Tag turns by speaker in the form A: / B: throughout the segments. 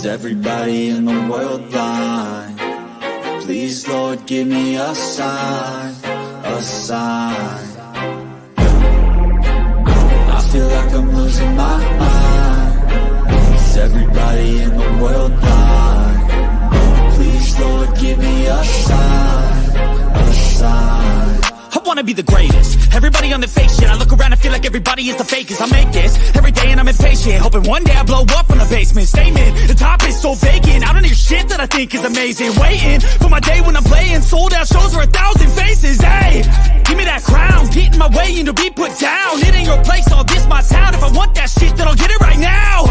A: Is everybody in the world blind? Please, Lord, give me a sign, a sign. I feel like I'm losing my mind. Is everybody in the world blind? Please, Lord, give me a sign, a sign.
B: I wanna be the greatest. Everybody on the fake shit. I look around and feel like everybody is the fakest. I make this every day and I'm impatient, hoping one day I blow up from the basement. Statement, the top is so vacant. I don't hear shit that I think is amazing. Waiting for my day when I'm playing sold out shows for 1,000 faces. Hey, give me that crown, get in my way and to be put down. It ain't your place, all this my town. If I want that shit, then I'll get it right now.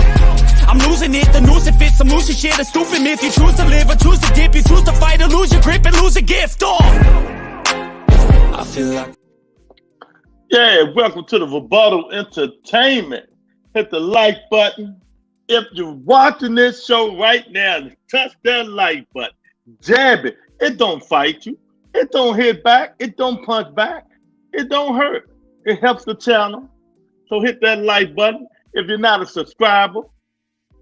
B: I'm losing it, the noose it fits, some losing shit, a stupid myth. You choose to live or choose to dip, you choose to fight or lose your grip and lose a gift.
A: I feel like...
C: Yeah, welcome to the Rebuttal Entertainment. Hit the like button. If you're watching this show right now, touch that like button. Jab it. It don't fight you. It don't hit back. It don't punch back. It don't hurt. It helps the channel. So hit that like button. If you're not a subscriber,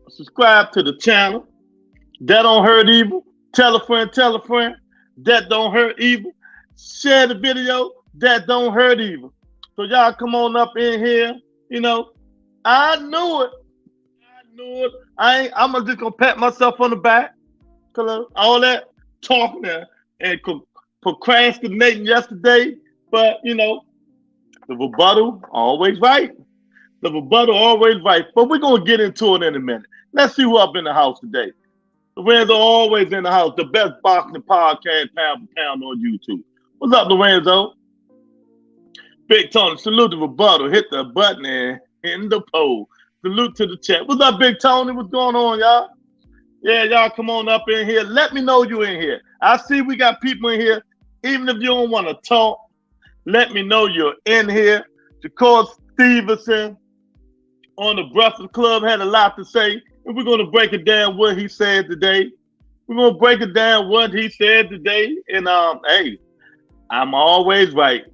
C: subscribe to the channel. That don't hurt evil. Tell a friend, tell a friend. That don't hurt evil. Share the video. That don't hurt evil. So y'all come on up in here. You know, I knew it. I knew it. I'm just gonna pat myself on the back. Cause all that talking and procrastinating yesterday. But you know, the rebuttal always right. The rebuttal always right. But we're gonna get into it in a minute. Let's see who up in the house today. Lorenzo always in the house. The best boxing podcast pound for pound on YouTube. What's up, Lorenzo? Big Tony, salute the rebuttal. Hit the button and in the poll. Salute to the chat. What's up, Big Tony? What's going on, y'all? Yeah, y'all come on up in here. Let me know you in here. I see we got people in here. Even if you don't want to talk, let me know you're in here. Shakur Stevenson on the Breakfast Club had a lot to say. And we're going to break it down what he said today. We're going to break it down what he said today. And, hey, I'm always right.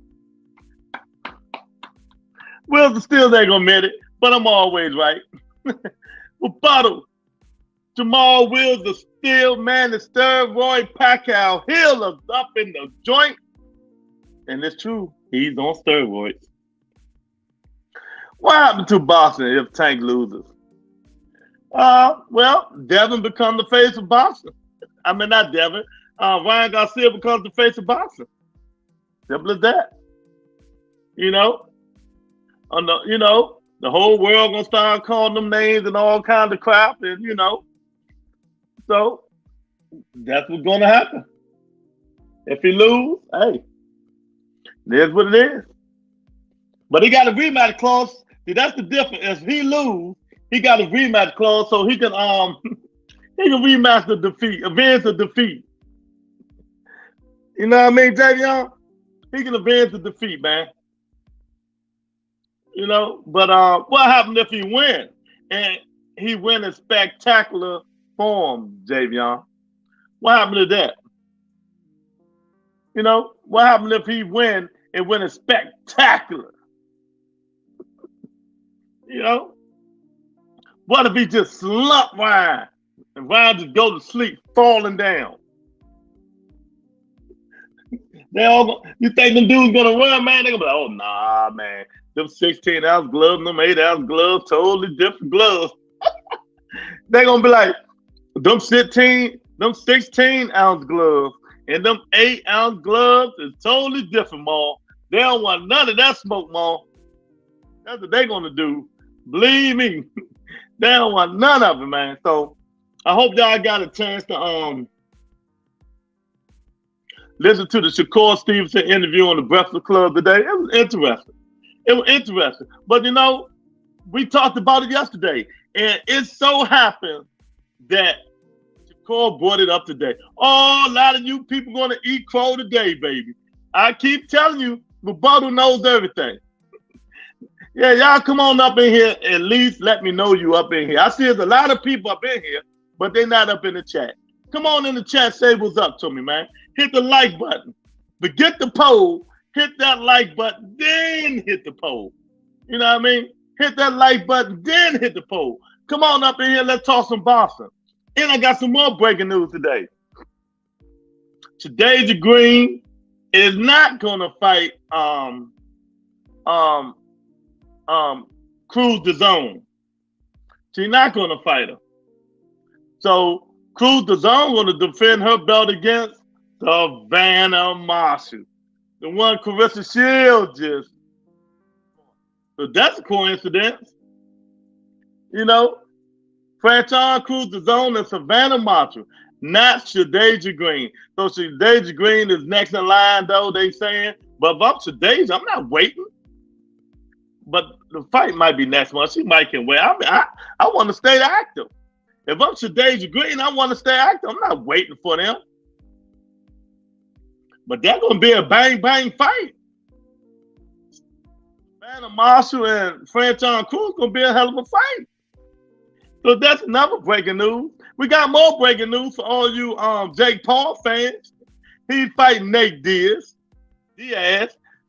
C: Wilson still ain't gonna admit it, but I'm always right. Rebuttal. Jamal Wills, the steel man, the steroid Pacquiao Hill is up in the joint. And it's true, he's on steroids. What happened to boxing if Tank loses? Well, Devin becomes the face of boxing. I mean, not Devin. Ryan Garcia becomes the face of boxing. Simple as that. You know, the whole world gonna start calling them names and all kinds of crap, and you know, so that's what's gonna happen. If he lose, hey, there's what it is. But he got a rematch clause. See, that's the difference. If he lose, he got a rematch clause, so he can rematch the defeat, avenge the defeat. You know what I mean, Javion? He can avenge the defeat, man. You know, but what happened if he win? And he win in spectacular form, Javion. What happened to that? You know, what happened if he win and win in spectacular? You know? What if he just slump Ryan and Ryan just go to sleep, falling down? You think them dudes gonna run, man? They gonna be like, oh nah, man. Them 16-ounce gloves, them 8-ounce gloves, totally different gloves. They gonna be like, them 16-ounce gloves and them 8-ounce gloves is totally different, Ma. They don't want none of that smoke, Ma. That's what they gonna do. Believe me, they don't want none of it, man. So I hope y'all got a chance to listen to the Shakur Stevenson interview on the Breakfast Club today. It was interesting. It was interesting. But, you know, we talked about it yesterday. And it so happened that Shakur brought it up today. Oh, a lot of you people going to eat crow today, baby. I keep telling you, Rebuttal knows everything. Yeah, y'all come on up in here. At least let me know you up in here. I see there's a lot of people up in here, but they're not up in the chat. Come on in the chat, say what's up to me, man. Hit the like button. Forget the poll. Hit that like button, then hit the poll. You know what I mean? Hit that like button, then hit the poll. Come on up in here, let's talk some boxing. And I got some more breaking news today. Shakur Green is not gonna fight Cruz DAZN. She's not gonna fight her. So Cruz DAZN gonna defend her belt against Savannah Marshall, the one Clarissa Shields just. So that's a coincidence. You know, Franchon Cruz DAZN and Savannah Marshall, not Shakur Green. So Shakur Green is next in line, though, they saying. But if I'm Shakur, I'm not waiting. But the fight might be next month. She might can wait. I mean, I want to stay active. If I'm Shakur Green, I want to stay active. I'm not waiting for them. But that's going to be a bang-bang fight. Savannah Marshall and Franchon Cruz going to be a hell of a fight. So that's another breaking news. We got more breaking news for all you Jake Paul fans. He's fighting Nate Diaz.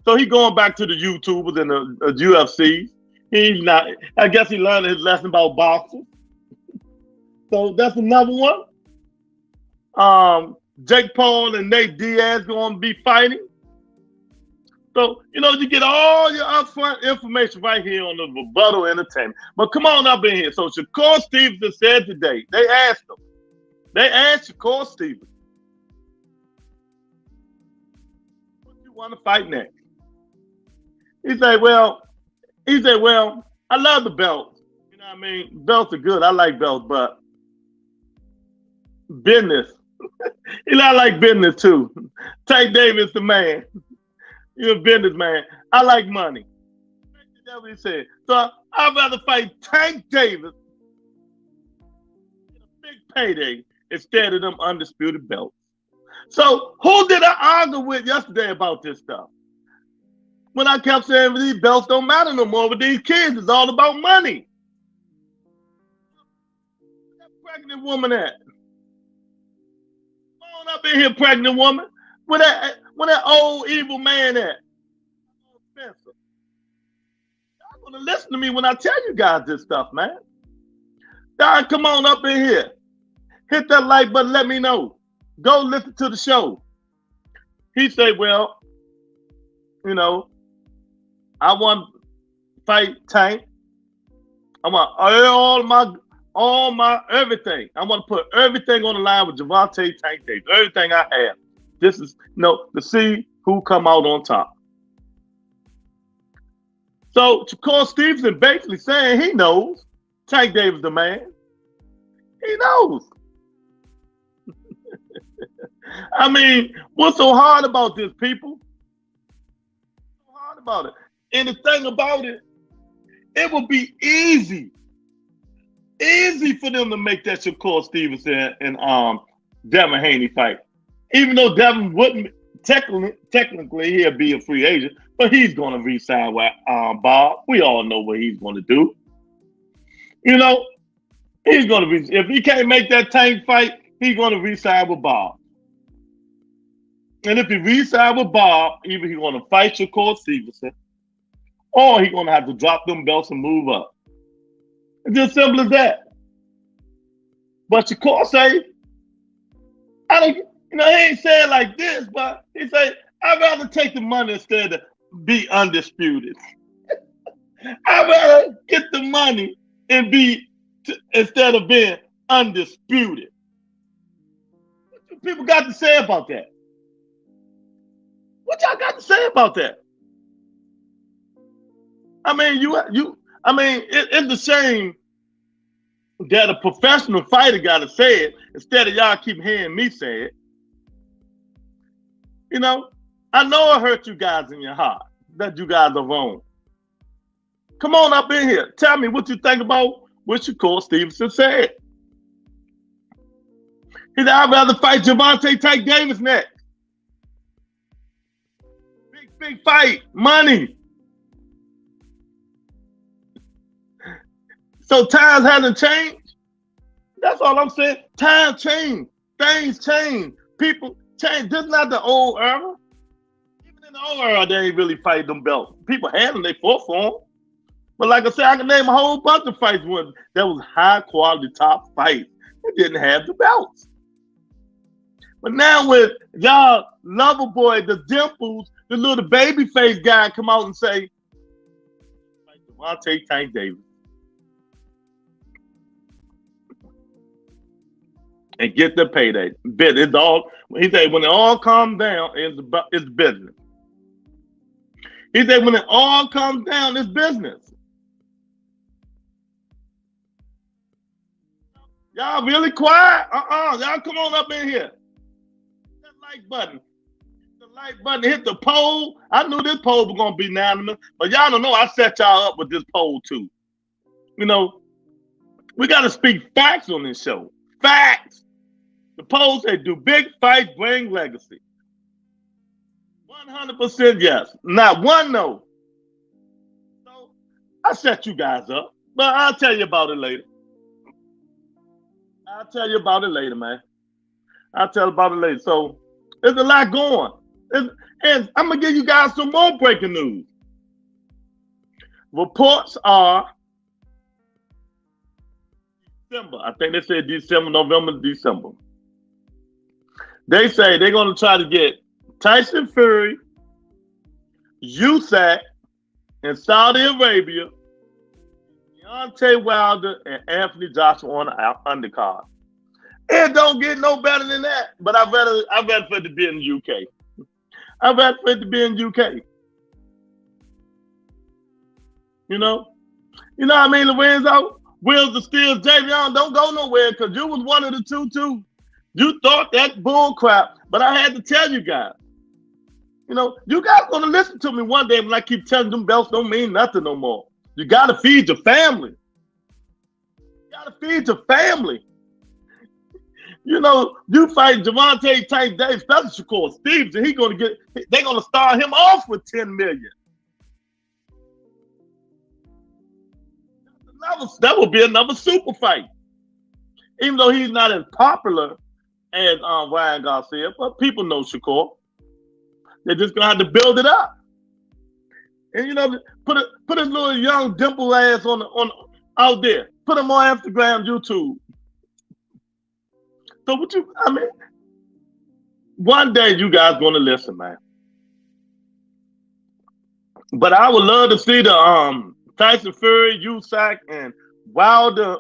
C: So he going back to the YouTubers and the UFC. He's not. I guess he learned his lesson about boxing. So that's another one. Jake Paul and Nate Diaz going to be fighting. So, you know, you get all your upfront information right here on the Rebuttal Entertainment. But come on up in here. So Shakur Stevenson said today, they asked Shakur Stevenson, what do you want to fight next? He said, well, I love the belts. You know what I mean? Belts are good. I like belts, but business. I like business too. Tank Davis the man. You're a businessman. I like money. That's what he said. So I'd rather fight Tank Davis in a big payday instead of them undisputed belts. So who did I argue with yesterday about this stuff? When I kept saying these belts don't matter no more with these kids, it's all about money. Where's that pregnant woman at? Come on up in here, pregnant woman. Where that old evil man at? Spencer. Y'all gonna listen to me when I tell you guys this stuff, man. Y'all come on up in here. Hit that like button, let me know. Go listen to the show. He said, well, you know, I want to fight Tank. I want all my everything. I want to put everything on the line with Javante Tank Davis. Everything I have. This is to see who come out on top. So Shakur Stevenson basically saying he knows Tank Davis the man. He knows. I mean, what's so hard about this, people? What's so hard about it? And the thing about it, it would be easy for them to make that Shakur Stevenson and Devin Haney fight. Even though Devin wouldn't technically he'll be a free agent, but he's going to re-sign with Bob. We all know what he's going to do. You know, he's going to be, if he can't make that Tank fight, he's going to re-sign with Bob. And if he re-sign with Bob, either he's going to fight Shakur Stevenson, or he's going to have to drop them belts and move up. It's as simple as that. But Shakur say, he ain't saying like this, but he say, I'd rather take the money instead of be undisputed. I'd rather get the money and instead of being undisputed. What you people got to say about that? What y'all got to say about that? I mean, it's a shame that a professional fighter got to say it instead of y'all keep hearing me say it. You know, I know it hurt you guys in your heart that you guys are wrong. Come on up in here. Tell me what you think about what Shakur Stevenson said. He said, I'd rather fight Javante Tank Davis next. Big fight, money. So times hasn't changed. That's all I'm saying. Times change. Things change. People change. This is not the old era. Even in the old era, they ain't really fight them belts. People had them, they fought for them. But like I said, I can name a whole bunch of fights that was high quality top fights It didn't have the belts. But now with y'all lover boy, the dimples, the little baby face guy come out and say, like Devontae Tank Davis. And get the payday. It's all, he said, when it all comes down, it's business. He said, when it all comes down, it's business. Y'all really quiet? Y'all come on up in here. That like button. The like button, hit the poll. I knew this poll was going to be unanimous, but y'all don't know I set y'all up with this poll too. You know, we got to speak facts on this show. Facts. The poll said, do big fights bring legacy? 100% yes. Not one no. So I set you guys up, but I'll tell you about it later. I'll tell you about it later, man. I'll tell you about it later. So there's a lot going. And I'm going to give you guys some more breaking news. Reports are December. I think they said December, November, December. They say they're going to try to get Tyson Fury, USAC, in Saudi Arabia, Deontay Wilder, and Anthony Joshua on the undercard. It don't get no better than that. But I'd rather for it to be in the UK. I'd rather for it to be in the UK. You know what I mean, Lorenzo? Wheels of Steel, Javion, don't go nowhere because you was one of the two too. You thought that bull crap, but I had to tell you guys. You know, you guys gonna listen to me one day when I keep telling them belts don't mean nothing no more. You gotta feed your family. You gotta feed your family. You know, you fight Devontae Tank Davis, especially Shakur Stevenson, they're gonna start him off with 10 million. That would be another super fight. Even though he's not as popular as Ryan Garcia, but people know Shakur. They're just gonna have to build it up. And you know, put his little young dimple ass on out there. Put him on Instagram, YouTube. So one day you guys gonna listen, man. But I would love to see the Tyson Fury, USAC, and Wilder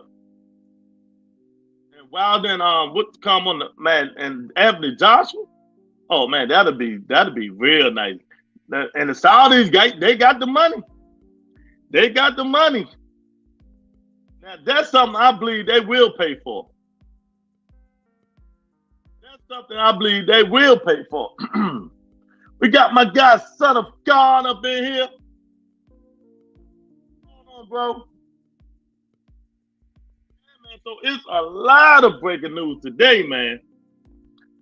C: and what come on the man and Anthony Joshua. Oh man, that'd be real nice. And the Saudis they got the money. They got the money. Now that's something I believe they will pay for. That's something I believe they will pay for. We got my guy, Son of God, up in here. What's going on, bro? So it's a lot of breaking news today, man.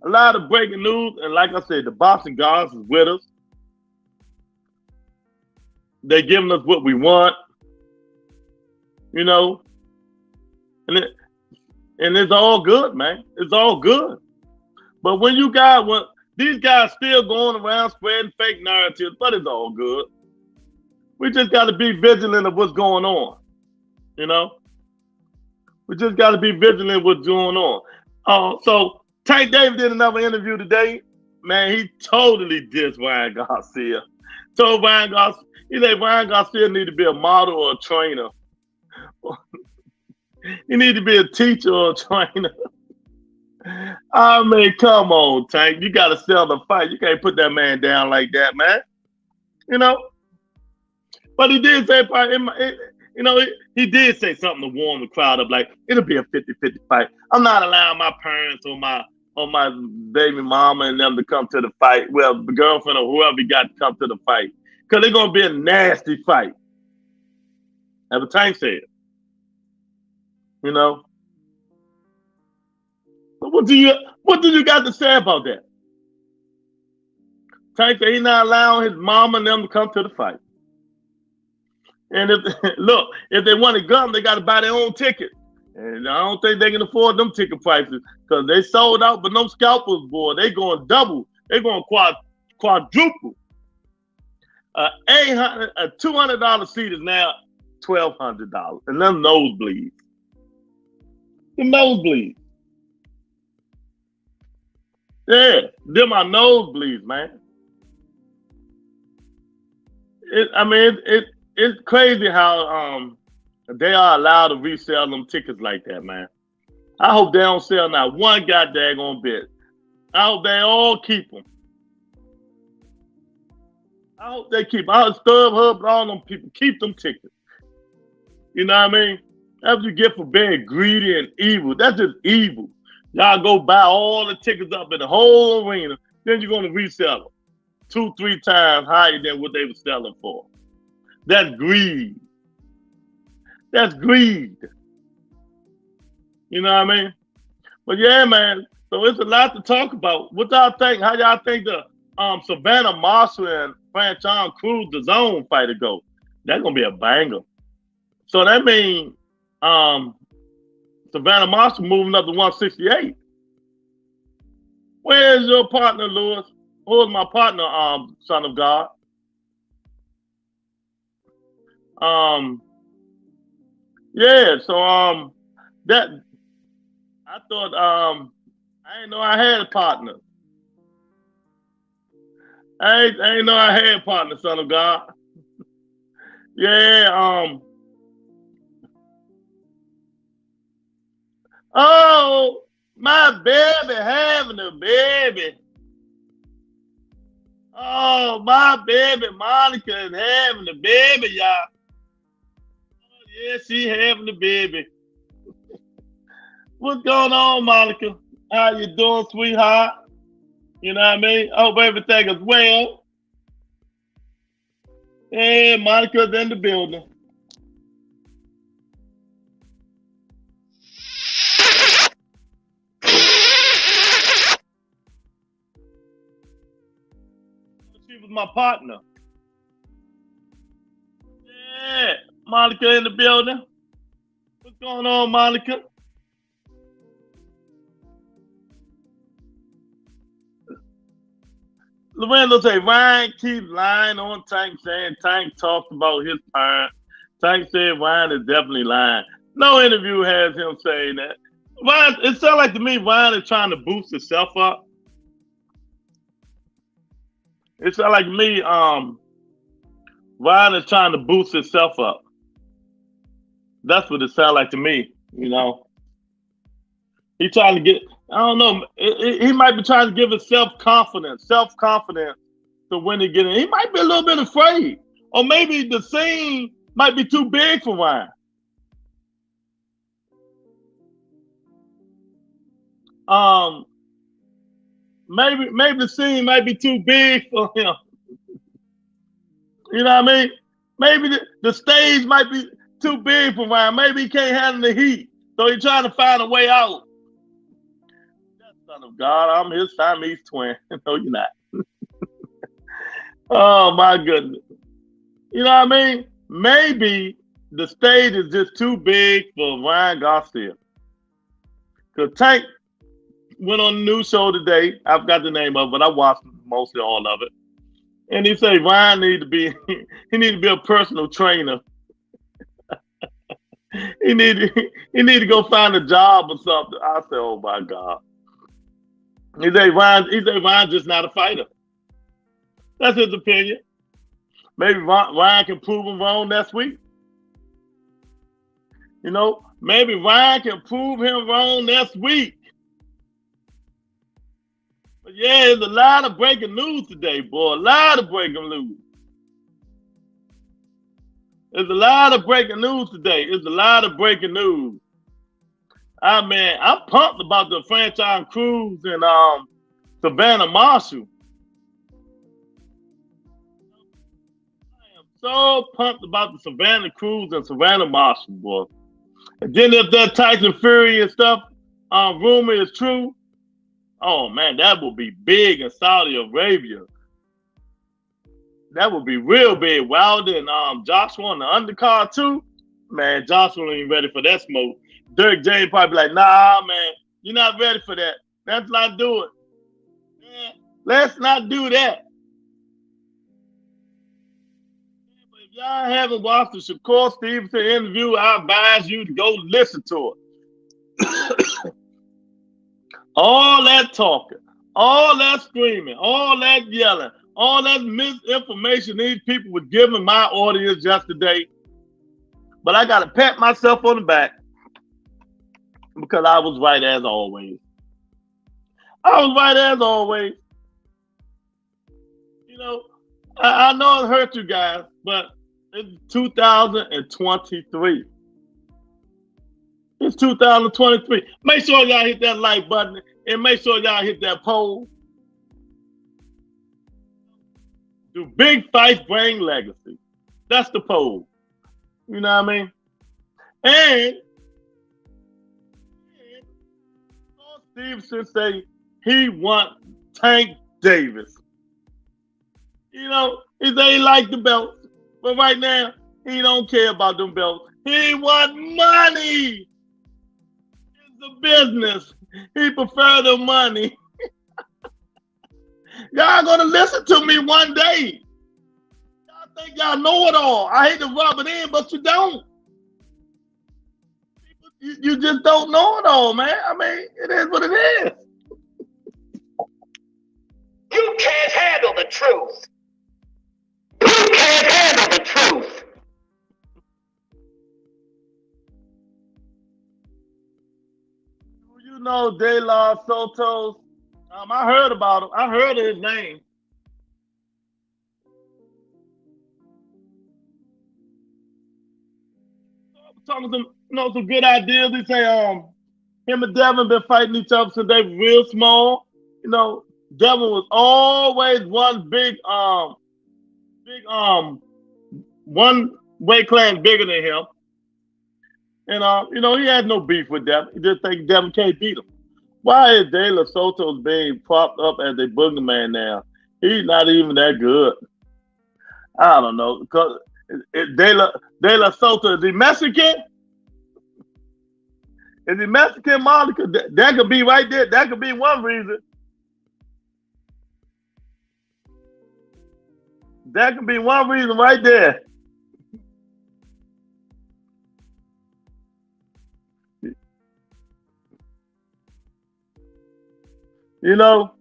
C: A lot of breaking news. And like I said, the boxing gods is with us. They're giving us what we want. You know. And it's all good, man. It's all good. But when these guys still going around spreading fake narratives, but it's all good. We just got to be vigilant of what's going on. You know. We just got to be vigilant what's going on. So Tank Davis did another interview today. Man, he totally dissed Ryan Garcia. Told Ryan Garcia, he said Ryan Garcia need to be a model or a trainer. He need to be a teacher or a trainer. I mean, come on, Tank. You got to sell the fight. You can't put that man down like that, man. You know? But he did say, you know, he did say something to warm the crowd up, like, it'll be a 50-50 fight. I'm not allowing my parents or my baby mama and them to come to the fight. Well, the girlfriend or whoever got to come to the fight. Because they're going to be a nasty fight. As the Tank said. You know? But what do you got to say about that? Tank said he's not allowing his mama and them to come to the fight. And if they want to come, they got to buy their own ticket. And I don't think they can afford them ticket prices because they sold out, but no scalpers, boy. They going double. They going quadruple. A $200 seat is now $1,200. And them nosebleeds. The nosebleeds. Yeah, them my nosebleeds, man. It's crazy how they are allowed to resell them tickets like that, man. I hope they don't sell not one goddamn bit. I hope they all keep them. I hope they keep. I hope StubHub and all them people keep them tickets. You know what I mean? That's what you get for being greedy and evil. That's just evil. Y'all go buy all the tickets up in the whole arena, then you're gonna resell them 2-3 times higher than what they were selling for. That's greed. That's greed. You know what I mean? But yeah, man. So it's a lot to talk about. What y'all think? How y'all think the Savannah Marshall and Franchon Cruz the zone fight to go? That's gonna be a banger. So that means Savannah Marshall moving up to 168. Where's your partner, Lewis? Who's my partner, son of God? Yeah, so that I thought I didn't know I had a partner. I ain't know I had a partner, son of God. Yeah, oh, my baby having a baby. Oh, my baby Monica is having a baby, y'all. Oh, yeah, she having a baby. What's going on, Monica? How you doing, sweetheart? You know what I mean? I hope everything is well. Hey, Monica's in the building. She was my partner. Yeah, Monica in the building. What's going on, Monica? Lorenzo say Ryan keeps lying on Tank, saying Tank talked about his parents. Tank said Ryan is definitely lying. No interview has him saying that. Ryan, it sounds like to me Ryan is trying to boost himself up. It sounds like to me Ryan is trying to boost himself up. That's what it sounds like to me, you know. He's trying to get, I don't know, he might be trying to give us self-confidence to when he get in. He might be a little bit afraid. Or maybe the scene might be too big for Ryan. Maybe the scene might be too big for him. You know what I mean? Maybe the stage might be too big for Ryan. Maybe he can't handle the heat. So he's trying to find a way out. Son of God, I'm his Siamese twin. No, you're not. Oh my goodness. You know what I mean? Maybe the stage is just too big for Ryan Garcia. Because Tank went on the news show today. I forgot the name of it, but I watched mostly all of it. And he said Ryan need to be a personal trainer. he need to go find a job or something. I said, oh my God. He said Ryan's just not a fighter. That's his opinion. Maybe Ryan can prove him wrong next week. You know, maybe Ryan can prove him wrong next week. But yeah, there's a lot of breaking news today, boy. A lot of breaking news. There's a lot of breaking news today. There's a lot of breaking news. I'm pumped about the Franchon Cruz and Savannah Marshall. I am so pumped about the Savannah Cruz and Savannah Marshall, boy. And then if that Tyson Fury and stuff rumor is true, oh man, that will be big in Saudi Arabia. That would be real big. Wilder and Joshua on the undercard too. Man, Joshua ain't ready for that smoke. Derek James probably like, nah, man, you're not ready for that. Let's not do it. Man, let's not do that. But if y'all haven't watched the Shakur Stevenson interview, I advise you to go listen to it. All that talking, All that screaming, all that yelling, all that misinformation these people were giving my audience yesterday. But I got to pat myself on the back because I was right as always. I was right as always. You know, I know it hurt you guys, but it's 2023. It's 2023. Make sure y'all hit that like button and make sure y'all hit that poll. Do big fights bring legacy? That's the poll. You know what I mean? And Stevenson say he want Tank Davis. You know, he say he like the belts, but right now he don't care about them belts. He want money. It's a business. He prefer the money. Y'all gonna listen to me one day. Y'all think y'all know it all. I hate to rub it in, but you don't. You just don't know it all, man. I mean, it is what it is.
D: You can't handle the truth. You can't handle the truth.
C: You know De La Soto's. I heard about him. I heard of his name. Talking some good ideas. He say him and Devin been fighting each other since they were real small. You know, Devin was always one big one weight class bigger than him. And you know, he had no beef with Devin. He just think Devin can't beat him. Why is De La Soto being propped up as a boogeyman now? He's not even that good. I don't know. Because De La Soto, is he Mexican? Is he Mexican, Monica? That could be right there. That could be one reason. That could be one reason right there. You know,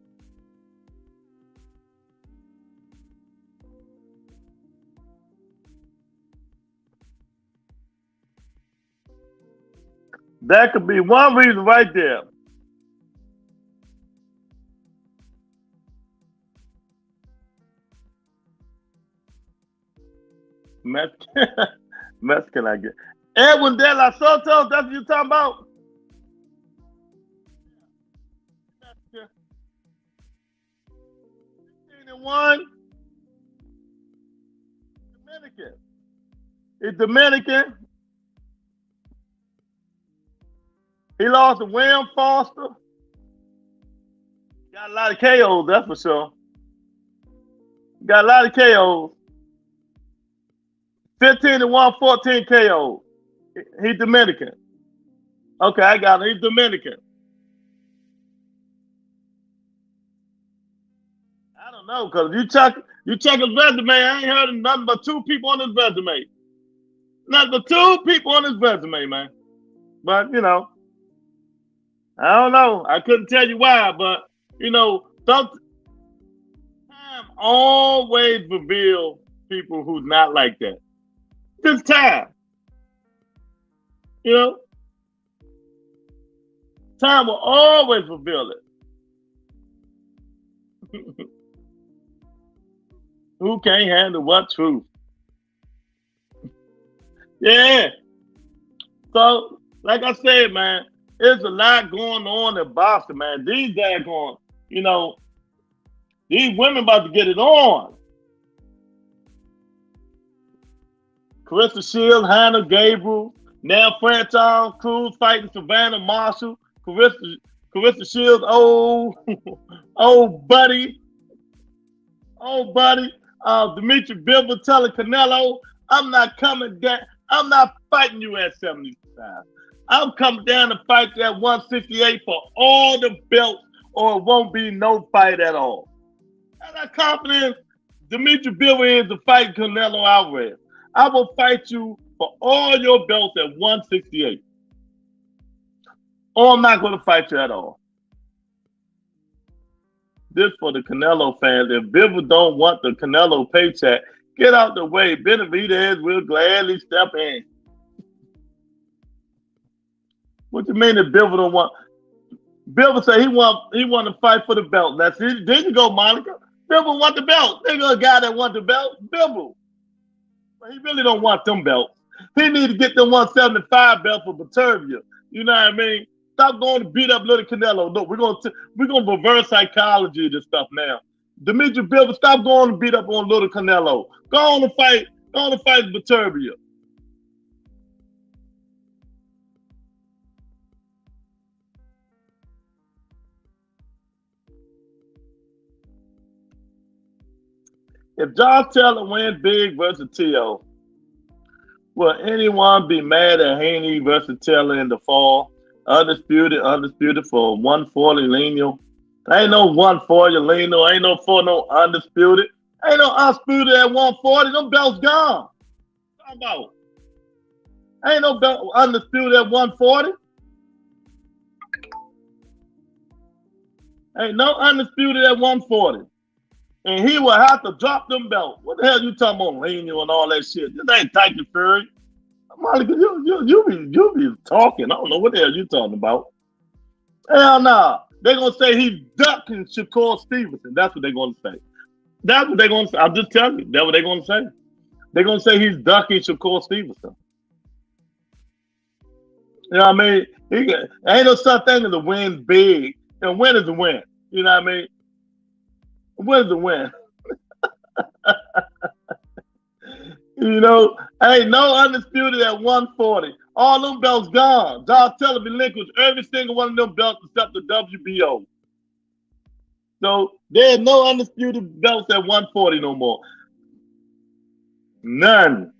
C: that could be one reason right there. Mexican, I guess. Edwin De La Soto, that's what you're talking about? 15-1. Dominican. He's Dominican. He lost to William Foster. Got a lot of KOs, that's for sure. Got a lot of KOs. 15-1, 14 KOs. He's Dominican. Okay, I got him. He's Dominican. I don't know, because you check his resume, I ain't heard of nothing but two people on his resume. Nothing but two people on his resume, man. But, you know, I don't know. I couldn't tell you why, but, you know, time always reveal people who's not like that. Just time. You know? Time will always reveal it. Who can't handle what truth? Yeah. So, like I said, man, there's a lot going on in boxing, man. These guys going, you know, these women about to get it on. Carissa Shields, Hannah Gabriel, now Franchise Cruz fighting Savannah Marshall. Carissa Shields, old buddy. Dimitri Bivol telling Canelo, I'm not coming down. I'm not fighting you at 75. I'm coming down to fight you at 168 for all the belts, or it won't be no fight at all. I got confidence Dimitri Bivol is to fight Canelo Alvarez. I will fight you for all your belts at 168. Or I'm not going to fight you at all. this for the Canelo fans. If Bivol don't want the Canelo paycheck, get out the way. Benavidez will gladly step in. What you mean if Bivol don't want? Bivol say he want to fight for the belt. That's it. There you go, Monica. Bivol want the belt. There's a guy that want the belt. Bivol. But he really don't want them belts. He need to get the 175 belt for Baturbia. You know what I mean? Stop going to beat up little Canelo. Look, we're gonna reverse psychology of this stuff now. Dimitri Bivol, stop going to beat up on little Canelo. Go on and fight. Go on and fight Baturbia. If Josh Taylor wins big versus T.O., will anyone be mad at Haney versus Taylor in the fall? Undisputed for 140 Leno. Ain't no 140 Leno. Ain't no for no undisputed. Ain't no undisputed at 140. Them belts gone. Talk about. Ain't no belt undisputed at 140. Ain't no undisputed at 140. And he will have to drop them belts. What the hell you talking about, Leno and all that shit? This ain't Tyson Fury. Monica, you be talking. I don't know what the hell you talking about. Hell nah. They're gonna say he's ducking Shakur Stevenson. That's what they're gonna say. That's what they're gonna say. I'm just telling you. That's what they're gonna say. They're gonna say he's ducking Shakur Stevenson. You know what I mean? Ain't no such thing as a win big. And win is a win. You know what I mean? Win is a win. You know, ain't no undisputed at 140. All them belts gone. Josh Taylor relinquished every single one of them belts except the WBO. So there's no undisputed belts at 140 no more. None.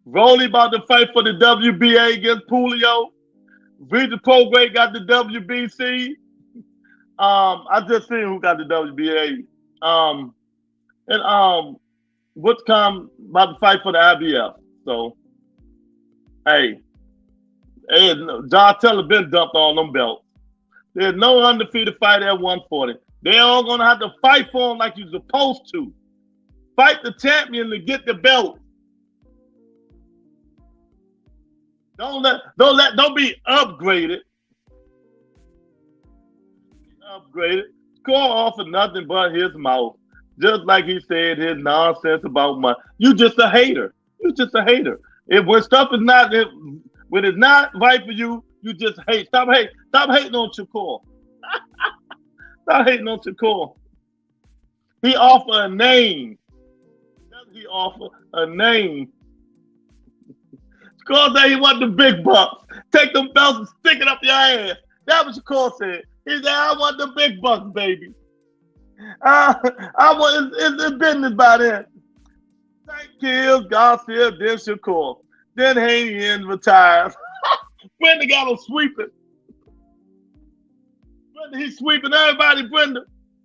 C: Rolly about to fight for the WBA against Julio. Regis Prograis got the WBC. I just seen who got the WBA. And what's come about to fight for the IBF. So, hey, John Taylor been dumped on them belts. There's no undefeated fight at 140. They're all gonna have to fight for him like you're supposed to. Fight the champion to get the belt. Don't be upgraded. Score off of nothing but his mouth. Just like he said his nonsense about money. You just a hater. When stuff is not, when it's not right for you, you just hate. Stop hating on Shakur. Stop hating on Shakur. He offered a name. Doesn't he offer a name? Shakur said he want the big bucks. Take them belts and stick it up your ass. That's what Shakur said. He said, I want the big bucks, baby. I want it's business by then. Tank kills, Garcia, then Shakur. Then Haney and retires. Brenda got him sweeping. Brenda, he's sweeping everybody, Brenda.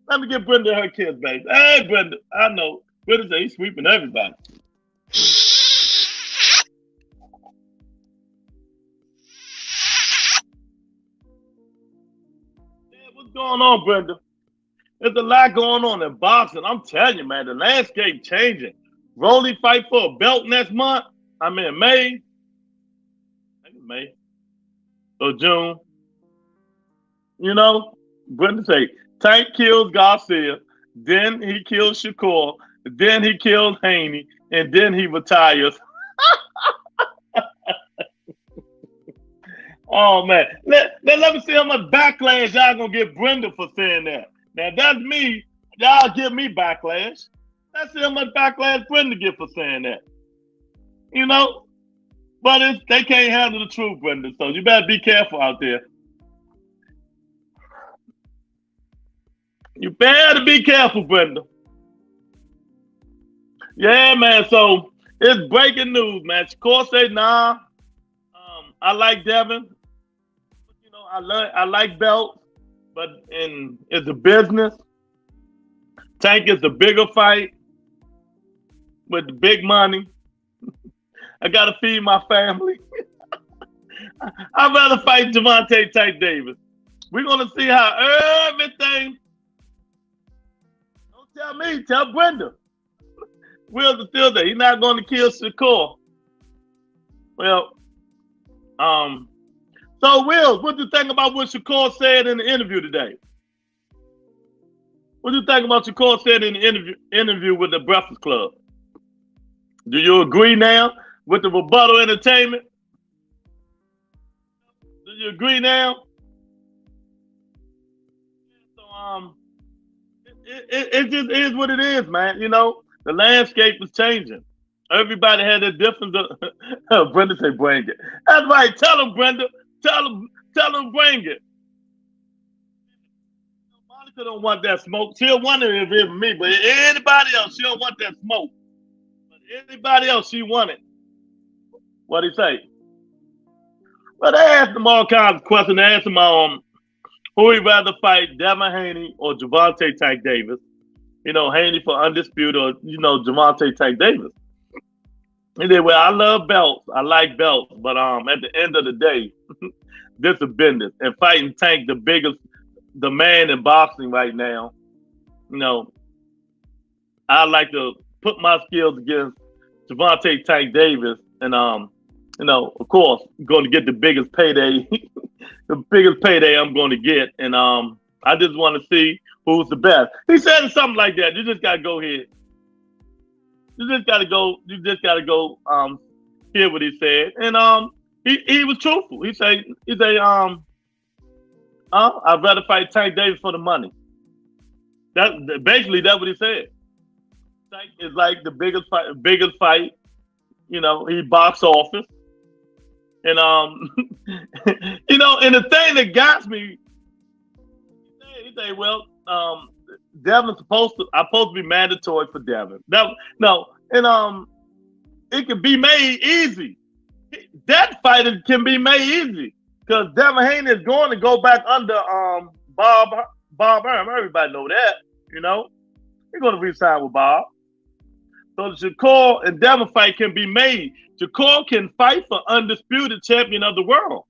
C: Let me get Brenda her kids, baby. Hey, Brenda, I know. Brenda said he's sweeping everybody. Yeah, what's going on, Brenda? There's a lot going on in boxing. I'm telling you, man, the landscape changing. Rolly fight for a belt next month. I mean, May. I think it's May or June. You know, Brenda say Tank kills Garcia, then he kills Shakur, then he kills Haney, and then he retires. Oh man, let me see how much backlash y'all gonna get Brenda for saying that. Now that's me. Y'all give me backlash. Let's see how much backlash Brenda get for saying that. You know, but they can't handle the truth, Brenda. So you better be careful out there. You better be careful, Brenda. Yeah, man. So it's breaking news, man. Shakur say, nah. I like Devin. You know, I like belts, but it's a business. Tank is the bigger fight with the big money. I gotta feed my family. I'd rather fight Javante Tank Davis. We're gonna see how everything. Don't tell me, tell Brenda. Will's still there. He's not going to kill Shakur. Well, so Will, what do you think about what Shakur said in the interview today? What do you think about Shakur said in the interview with the Breakfast Club? Do you agree now with the rebuttal entertainment? Do you agree now? So it just is what it is, man. You know, the landscape is changing. Everybody had a different. Brenda say, "Bring it." That's right. Tell him, Brenda. Tell him, bring it. Monica don't want that smoke. She'll wonder if it's me, but anybody else, she don't want that smoke. But anybody else, she want it. What'd he say? Well, they asked him all kinds of questions. They asked him who he'd rather fight, Devin Haney or Gervonta Tank Davis. You know, Haney for undisputed, or Gervonta Tank Said, well, I love belts. I like belts, but at the end of the day, this is business. And fighting Tank, the man in boxing right now, you know, I like to put my skills against Gervonta Tank Davis, and of course, going to get the biggest payday, the biggest payday I'm going to get, and I just want to see who's the best. He said something like that. You just gotta go here. You just gotta go hear what he said. And he was truthful. He say I'd rather fight Tank Davis for the money. Basically that's what he said. Tank is like the biggest fight. You know, he box office. And and the thing that got me, he say, well, Devin's supposed to be mandatory for Devin. It can be made easy. That fight can be made easy because Devin Haney is going to go back under Bob Arum. Everybody know that, you know. He's going to re-sign with Bob. So the Shakur and Devin fight can be made. Shakur can fight for undisputed champion of the world.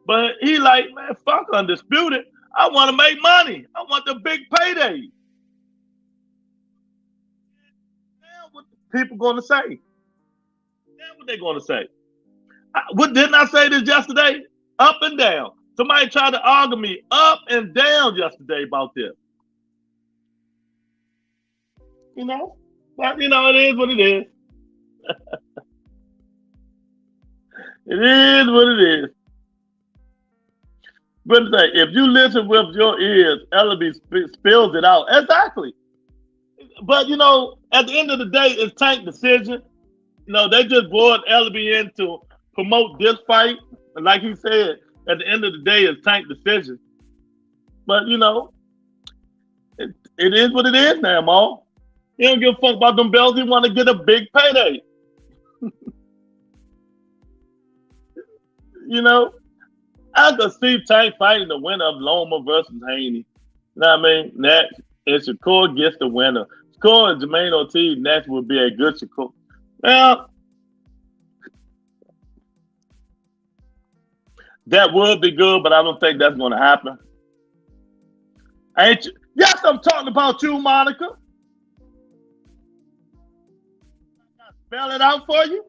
C: But he like, man, fuck undisputed. I want to make money. I want the big payday. Now what the people going to say? Now what they going to say? Didn't I say this yesterday? Up and down. Somebody tried to argue me up and down yesterday about this. You know? But, it is what it is. It is what it is. But if you listen with your ears, Ellaby spills it out. Exactly. But, at the end of the day, it's Tank's decision. They just brought Ellaby in to promote this fight. And like he said, at the end of the day, it's Tank's decision. But, it is what it is now, Maul. He don't give a fuck about them belts. He want to get a big payday. I could see Tank fighting the winner of Loma versus Haney. You know what I mean? Next, if Shakur gets the winner. Shakur and Jermaine Ortiz next would be a good Shakur. Well, that would be good, but I don't think that's going to happen. Ain't you? Yes, I'm talking about you, Monica. I spell it out for you.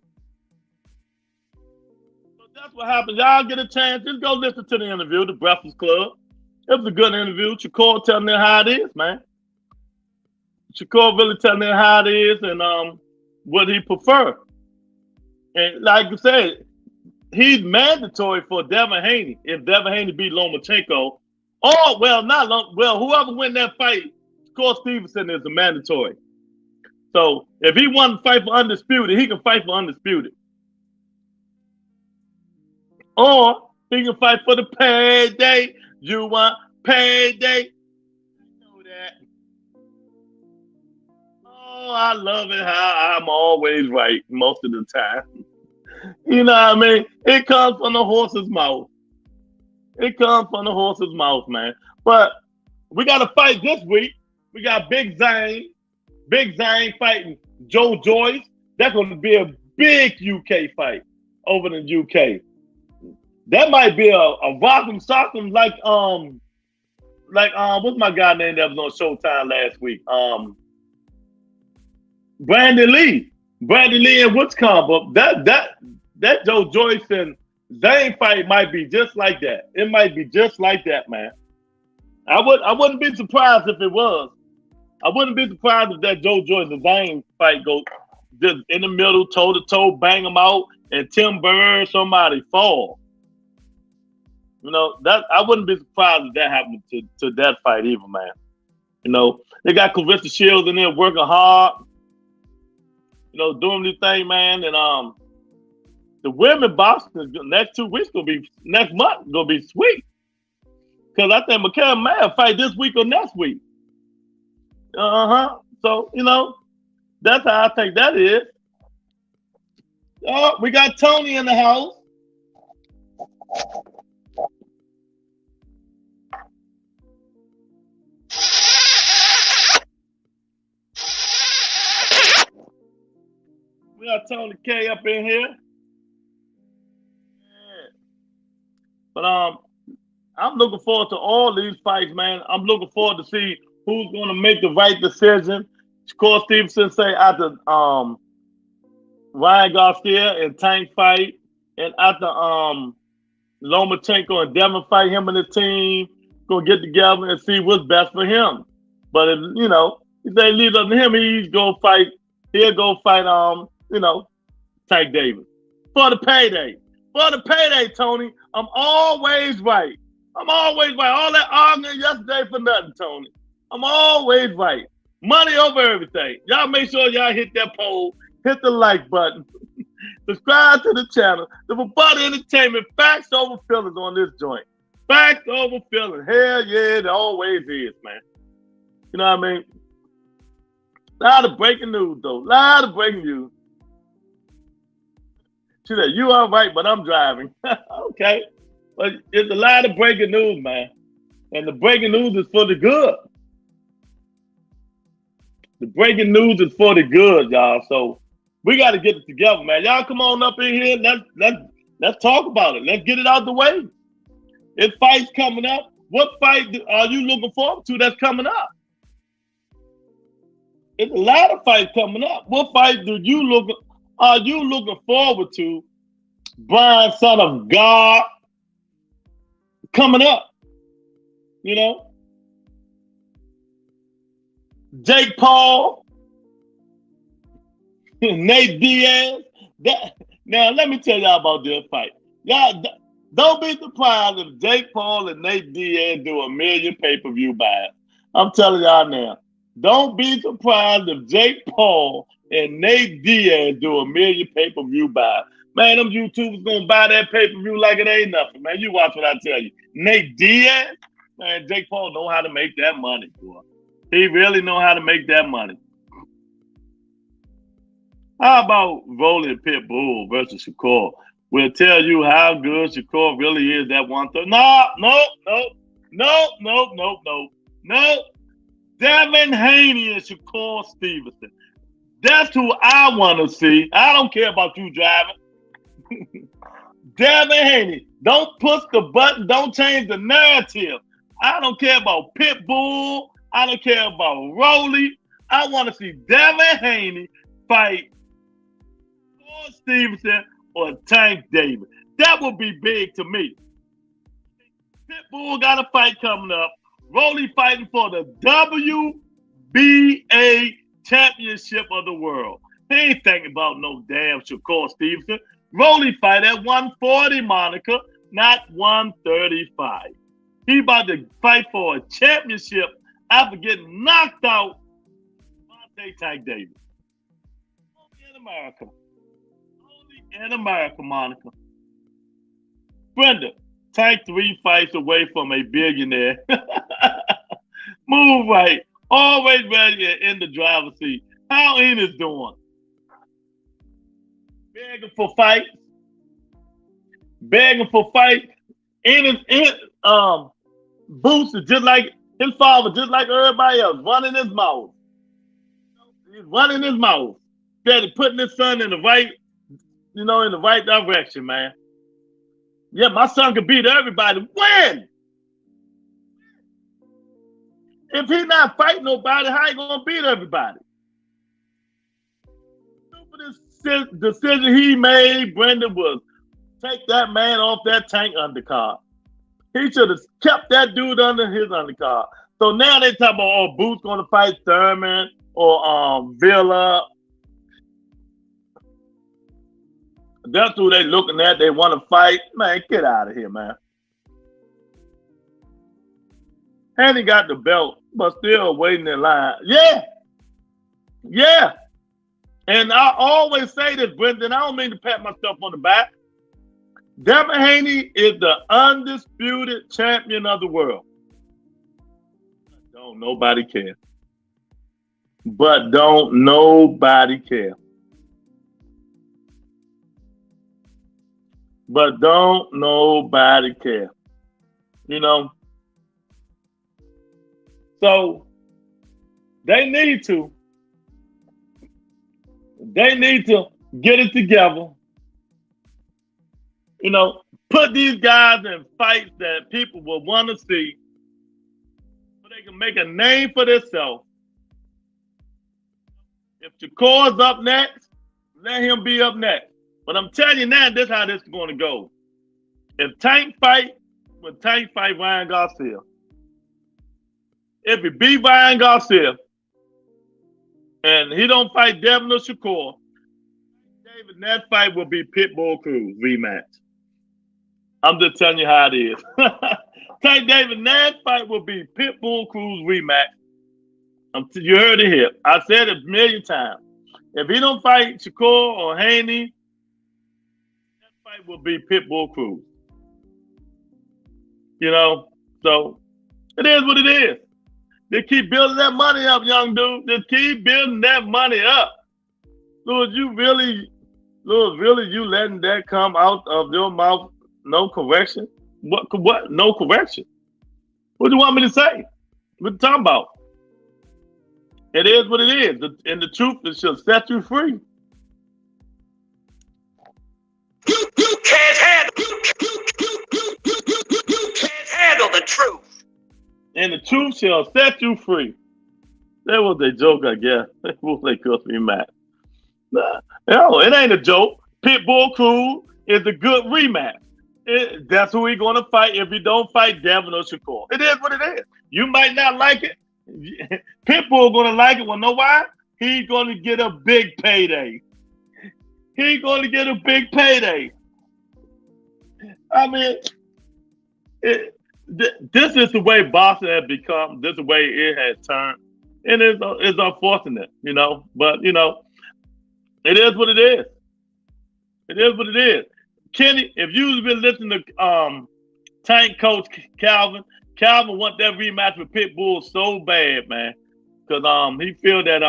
C: That's what happens. Y'all get a chance. Just go listen to the interview, The Breakfast Club. It was a good interview. Shakur telling them how it is, man. Shakur really telling them how it is and what he prefer. And like I said, he's mandatory for Devin Haney. If Devin Haney beat Lomachenko, whoever win that fight, Shakur Stevenson is a mandatory. So if he wants to fight for undisputed, he can fight for undisputed. Or he can fight for the payday. You want payday? You know that. Oh, I love it how I'm always right most of the time. You know what I mean? It comes from the horse's mouth. It comes from the horse's mouth, man. But we got a fight this week. We got Big Zane fighting Joe Joyce. That's going to be a big UK fight over in the UK. That might be a rock'em sock'em like like what's my guy name that was on Showtime last week? Brandon Lee and what's combo. That Joe Joyce and Zane fight might be just like that. It might be just like that, man. I wouldn't be surprised if it was. I wouldn't be surprised if that Joe Joyce and Zane fight goes just in the middle, toe to toe, bang them out, and Tim Burr, somebody fall. You know, that I wouldn't be surprised if that happened to that fight either, man. You know, they got Clarissa Shields in there working hard, you know, doing this thing, man. And the women boxing next 2 weeks next month gonna be sweet. Cause I think Mikael Mann fight this week or next week. So, you know, that's how I think that is. Oh, we got Tony in the house. We got Tony K up in here. Yeah. But I'm looking forward to all these fights, man. I'm looking forward to see who's going to make the right decision. Shakur Stevenson say after Ryan Garcia and Tank fight, and after Lomachenko and Devin fight, him and the team gonna get together and see what's best for him. But if, you know, if they leave it up to him, he'll go fight, you know, Tank Davis. For the payday. For the payday, Tony. I'm always right. I'm always right. All that arguing yesterday for nothing, Tony. I'm always right. Money over everything. Y'all make sure y'all hit that poll, hit the like button, subscribe to the channel. The Rebuttal Entertainment, facts over feelings on this joint. Facts over feelings. Hell yeah, it always is, man. You know what I mean? A lot of breaking news, though. A lot of breaking news. She said, you are right, but I'm driving. Okay. But it's a lot of breaking news, man. And the breaking news is for the good. The breaking news is for the good, y'all. So we got to get it together, man. Y'all come on up in here. Let's talk about it. Let's get it out the way. It's fights coming up. What fight are you looking forward to that's coming up? It's a lot of fights coming up. What fight are you looking forward to? Brian, son of God, coming up. You know? Jake Paul, Nate Diaz. Now, let me tell y'all about this fight. Y'all don't be surprised if Jake Paul and Nate Diaz do 1 million pay-per-view buys. I'm telling y'all now. Don't be surprised if Jake Paul and Nate Diaz do 1 million pay-per-view buys. Man, them YouTubers gonna buy that pay-per-view like it ain't nothing, man. You watch what I tell you. Nate Diaz, man, Jake Paul know how to make that money, boy. He really know how to make that money. How about Rolling Pitbull versus Shakur? We'll tell you how good Shakur really is that 130. No. Devin Haney and Shakur Stevenson. That's who I want to see. I don't care about you driving. Devin Haney. Don't push the button. Don't change the narrative. I don't care about Pitbull. I don't care about Rolly. I want to see Devin Haney fight Shakur Stevenson or Tank Davis. That would be big to me. Pitbull got a fight coming up. Rolly fighting for the WBA championship of the world. He ain't thinking about no damn Shakur Stevenson. Rolly fight at 140, Monica, not 135. He about to fight for a championship after getting knocked out by Tank Davis. Only in America. Only in America, Monica. Brenda, Tank 3 fights away from a billionaire. Move right. Always ready and in the driver's seat. How Enos doing? Begging for fights. Begging for fights. Boots is just like his father, just like everybody else, running his mouth. He's running his mouth. Steady putting his son in the right, in the right direction, man. Yeah, my son can beat everybody. When? If he not fighting nobody, how he gonna beat everybody? The decision he made, Brendan, was take that man off that Tank undercard. He should have kept that dude under his undercard. So now they talk about, oh, Boots gonna fight Thurman or Villa. That's who they looking at. They want to fight. Man, get out of here, man. And he got the belt, but still waiting in line. Yeah. Yeah. And I always say this, Brendan. I don't mean to pat myself on the back. Devin Haney is the undisputed champion of the world. Don't nobody care. But don't nobody care. But don't nobody care. You know? So they need to get it together. You know, put these guys in fights that people will want to see so they can make a name for themselves. If Shakur's up next, let him be up next. But I'm telling you now, this is how this is going to go. If Tank fight Ryan Garcia. If he beat Ryan Garcia and he don't fight Devin or Shakur, David, that fight will be Pitbull Cruz rematch. I'm just telling you how it is. Tank David, that fight will be Pitbull Cruz rematch. You heard it here. I said it a million times. If he don't fight Shakur or Haney, that fight will be Pitbull Cruz. You know, so it is what it is. They keep building that money up, young dude. Just keep building that money up. Lord, you letting that come out of your mouth? No correction? What? No correction? What do you want me to say? What you talking about? It is what it is. And the truth shall set you free.
D: You can't handle the truth.
C: And the truth shall set you free. That was a joke, I guess. That was they cost me mad. No, it ain't a joke. Pitbull Cruz is a good rematch. That's who he's going to fight if he don't fight Devin or Shakur. It is what it is. You might not like it. Pitbull going to like it. Well, know why? He's going to get a big payday. He's going to get a big payday. I mean, this is the way boxing has become. This is the way it has turned. And it's unfortunate, you know. But, you know, it is what it is. It is what it is. Kenny, if you've been listening to Tank coach Calvin want that rematch with Pitbull so bad, man. Because he feel that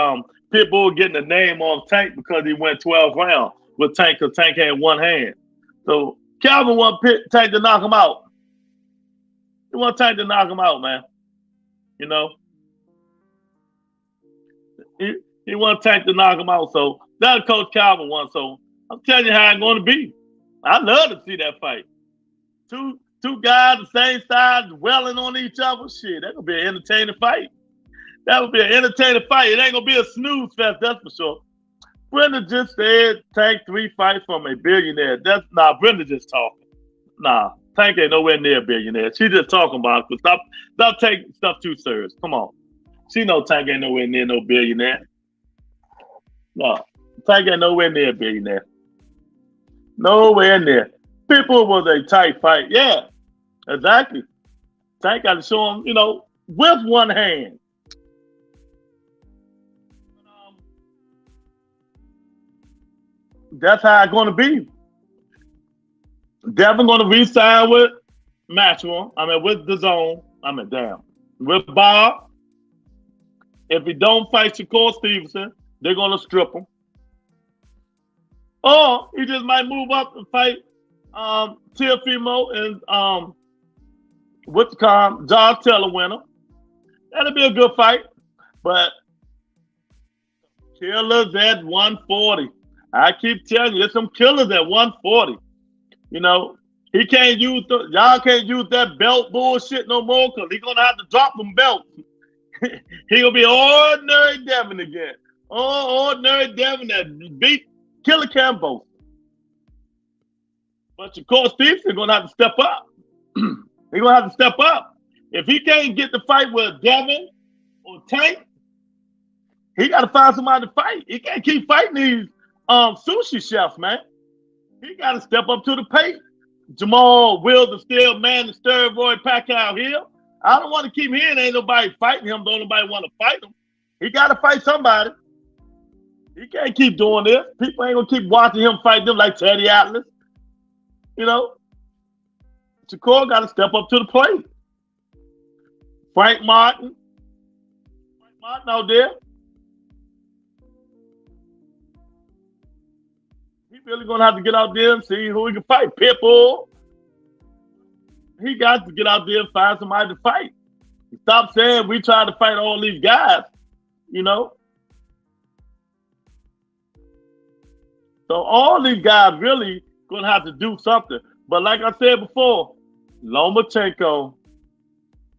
C: Pitbull getting the name on Tank because he went 12 rounds with Tank because Tank had one hand. So Calvin want Tank to knock him out. He want Tank to knock him out, man. You know? He want Tank to knock him out. So that's Coach Calvin wants. So I'm telling you how it's going to be. I love to see that fight. Two guys the same size, welling on each other. Shit, that's going to be an entertaining fight. That would be an entertaining fight. It ain't going to be a snooze fest, that's for sure. Brenda just said Tank 3 fights from a billionaire. Brenda just talking. Nah, Tank ain't nowhere near a billionaire. She just talking about it. Stop taking stuff too serious. Come on. She know Tank ain't nowhere near no billionaire. No, Tank ain't nowhere near a billionaire. Nowhere near. Pitbull was a tight fight. Yeah, exactly. Tank got to show him, you know, with one hand. That's how it's going to be. Devin going to re-sign with Matchroom. With the Zone. With Bob. If he don't fight Shakur Stevenson, they're going to strip him. Or he just might move up and fight Teofimo and Josh Taylor winner. That'll be a good fight. But killers at 140. I keep telling you, there's some killers at 140. You know, y'all can't use that belt bullshit no more because he's gonna have to drop them belts. He gonna be ordinary Devin again. Oh, ordinary Devin that beat Killer Cambo. But Shakur Stevenson gonna have to step up. He gonna have to step up. If he can't get the fight with Devin or Tank, he gotta find somebody to fight. He can't keep fighting these sushi chefs, man. He gotta step up to the plate. Jamal Wilder still man the steroid Pacquiao Hill. I don't want to keep hearing ain't nobody fighting him. Don't nobody want to fight him. He got to fight somebody. He can't keep doing this. People ain't going to keep watching him fight them like Teddy Atlas. You know? Shakur got to step up to the plate. Frank Martin out there. He really going to have to get out there and see who he can fight. Pitbull. He got to get out there and find somebody to fight. Stop saying we try to fight all these guys, you know? So all these guys really going to have to do something. But like I said before, Lomachenko,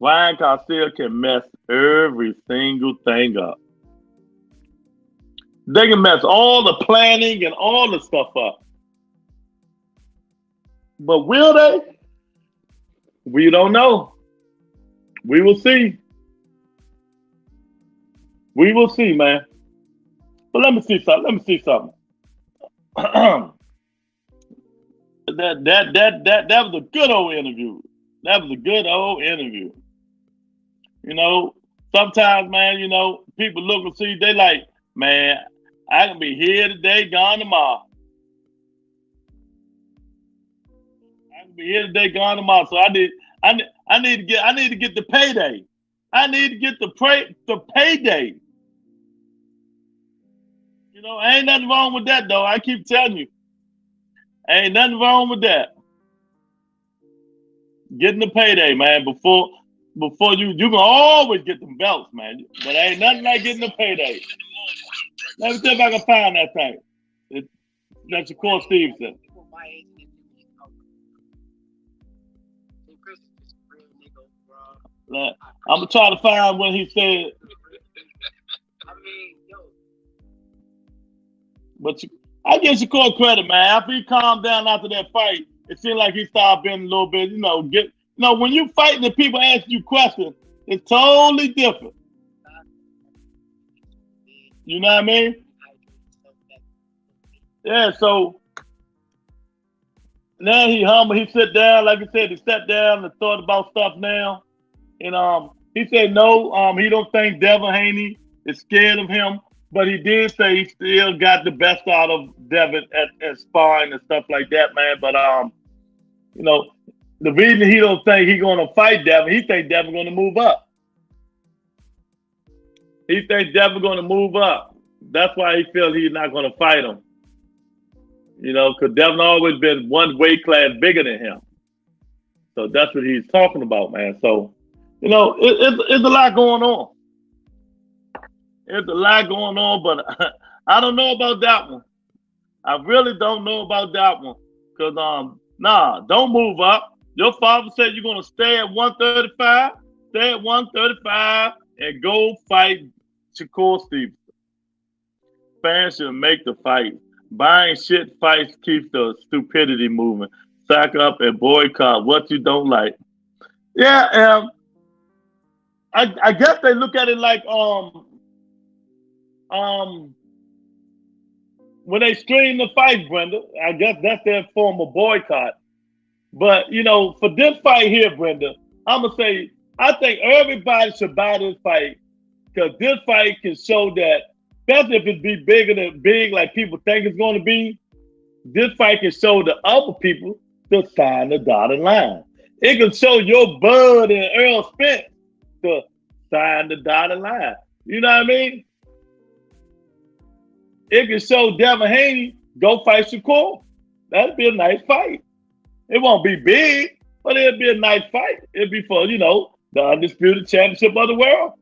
C: Ryan Garcia can mess every single thing up. They can mess all the planning and all the stuff up. But will they? We don't know. We will see. We will see, man. But let me see something. That was a good old interview. You know, sometimes, man, you know, people look and see, they like, man, I can be here today, gone tomorrow. So I need to get the payday. I need to get the payday. You know, ain't nothing wrong with that though. I keep telling you. Ain't nothing wrong with that. Getting the payday, man, before you can always get them belts, man. But ain't nothing like getting the payday. Let me see if I can find that thing. That's Shakur Stevenson. I'm gonna try to find when he said. But I give Shakur credit, man. After he calmed down after that fight, it seemed like he started being a little bit, when you fighting and people ask you questions, it's totally different. You know what I mean? Yeah, so now he humble, he sit down, like I said, he sat down and thought about stuff now. And he said no, he don't think Devin Haney is scared of him, but he did say he still got the best out of Devin at sparring and stuff like that, man. But the reason he don't think he's gonna fight Devin, he think Devin gonna move up. He thinks Devin gonna move up. That's why he feels he's not gonna fight him. You know, because Devin always been one weight class bigger than him. So that's what he's talking about, man. So, it's a lot going on. It's a lot going on, but I don't know about that one. I really don't know about that one. Because, don't move up. Your father said you're going to stay at 135. Stay at 135 and go fight Shakur Stevenson. Fans should make the fight. Buying shit fights keeps the stupidity moving. Sack up and boycott what you don't like. Yeah, I guess they look at it like when they stream the fight, Brenda, I guess that's their form of boycott. But for this fight here, Brenda, I'm gonna say I think everybody should buy this fight because this fight can show that, especially if it be bigger than big like people think it's going to be. This fight can show the other people to sign the dotted line. It can show your Bud and Earl Spence to sign the dotted line. You know what I mean? It can show Devin Haney go fight Shakur. That'd be a nice fight. It won't be big, but it'd be a nice fight. It'd be for, the undisputed championship of the world.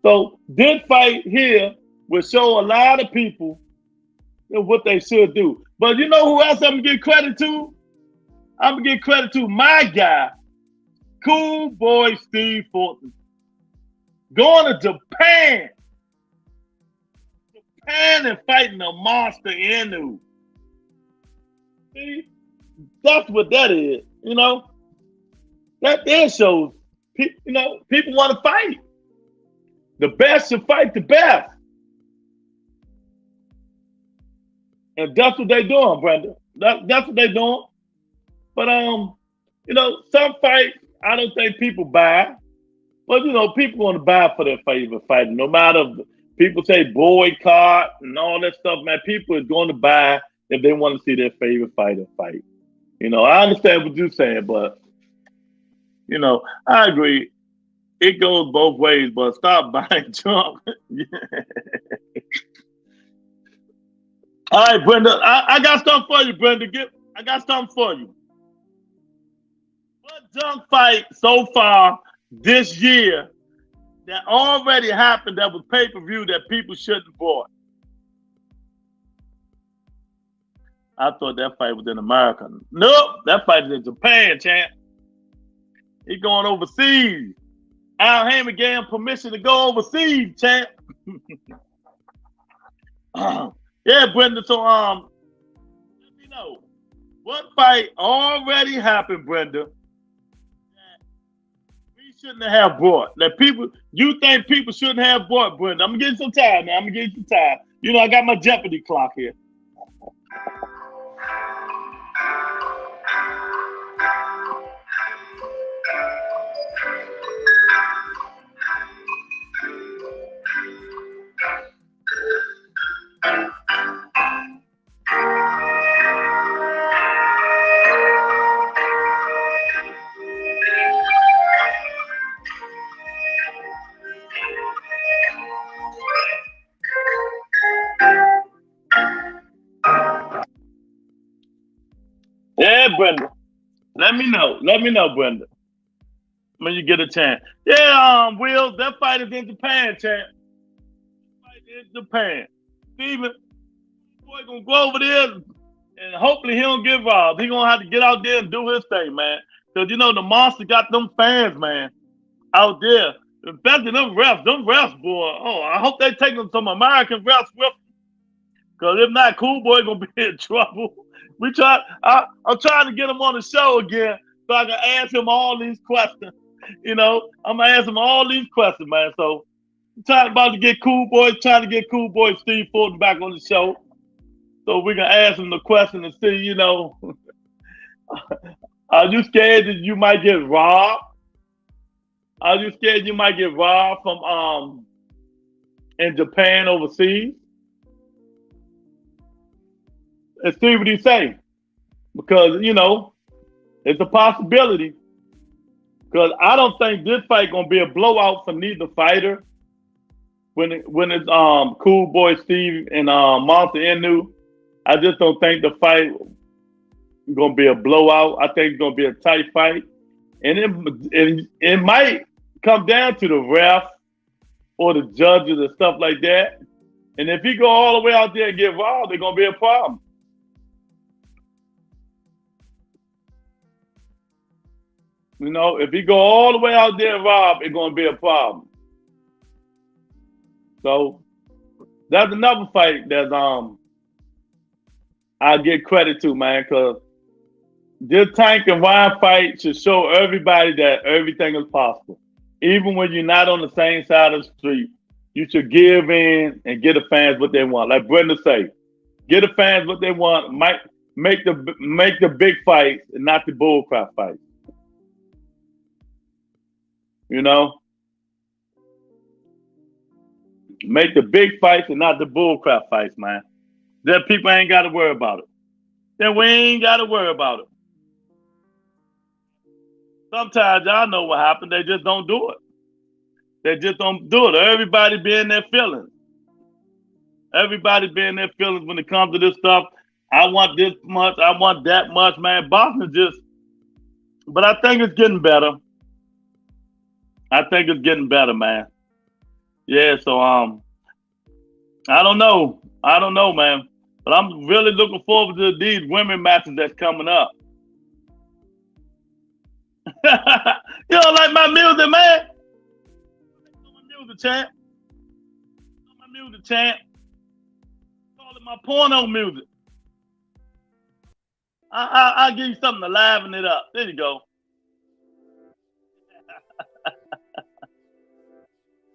C: So this fight here will show a lot of people what they should do. But you know who else I'm gonna give credit to? I'm gonna give credit to my guy, Cool Boy Steve Fulton. Going to Japan. Japan and fighting a monster Inu. See? That's what that is, you know? That there shows, you know, people want to fight. The best should fight the best. And that's what they're doing, Brenda. That's what they're doing. But, you know, some fights, I don't think people buy. But, you know, people want to buy for their favorite fighter. No matter if people say boycott and all that stuff, man, people are going to buy if they want to see their favorite fighter fight. You know, I understand what you're saying, but, you know, I agree. It goes both ways, but stop buying junk. All right, Brenda, I got something for you, Brenda. I got something for you. What junk fight so far this year that already happened that was pay-per-view that people shouldn't have bought? I thought that fight was in America. Nope, that fight is in Japan, champ. He going overseas. Al Heyman gave him permission to go overseas, champ. Yeah, Brenda. So let me know what fight already happened, Brenda, that we shouldn't have bought. That you think people shouldn't have bought, Brenda. I'm gonna give you some time now. You know, I got my Jeopardy clock here. Yeah, Brenda. Let me know, Brenda, when you get a chance. Yeah, Will, that fight is in Japan, champ. Fight in Japan. Steven, boy, gonna go over there and hopefully he don't get robbed. He gonna have to get out there and do his thing, man. Cause you know the monster got them fans, man, out there. Especially them refs, boy. Oh, I hope they take them some American refs with them. Cause if not, Cool Boy gonna be in trouble. I'm trying to get him on the show again so I can ask him all these questions. You know, I'm gonna ask him all these questions, man. So I'm trying to get Cool Boy Steve Fulton back on the show. So we can ask him the question and see, you know, are you scared that you might get robbed? Are you scared you might get robbed from in Japan overseas? And see what he say. Because, you know, it's a possibility. Because I don't think this fight gonna be a blowout for neither fighter. When it's Cool Boy Steve and Monster Inu, I just don't think the fight is gonna be a blowout. I think it's gonna be a tight fight. And it might come down to the ref or the judges and stuff like that. And if he go all the way out there and get robbed, it's gonna be a problem. You know, if he go all the way out there and rob, it's gonna be a problem. So that's another fight that I give credit to, man, because this Tank and Ryan fight should show everybody that everything is possible. Even when you're not on the same side of the street, you should give in and get the fans what they want. Like Brenda say, get the fans what they want. Make the big fights and not the bullcrap fights. You know? Make the big fights and not the bullcrap fights, man. Then people ain't got to worry about it. Then we ain't got to worry about it. Sometimes y'all know what happened. They just don't do it. They just don't do it. Everybody be in their feelings. Everybody be in their feelings when it comes to this stuff. I want this much. I want that much, man. Boxing just, but I think it's getting better. I think it's getting better, man. Yeah, so I don't know. I don't know, man. But I'm really looking forward to these women matches that's coming up. You don't like my music, man? music, champ. My music, champ. Call it my porno music. I'll give you something to liven it up. There you go.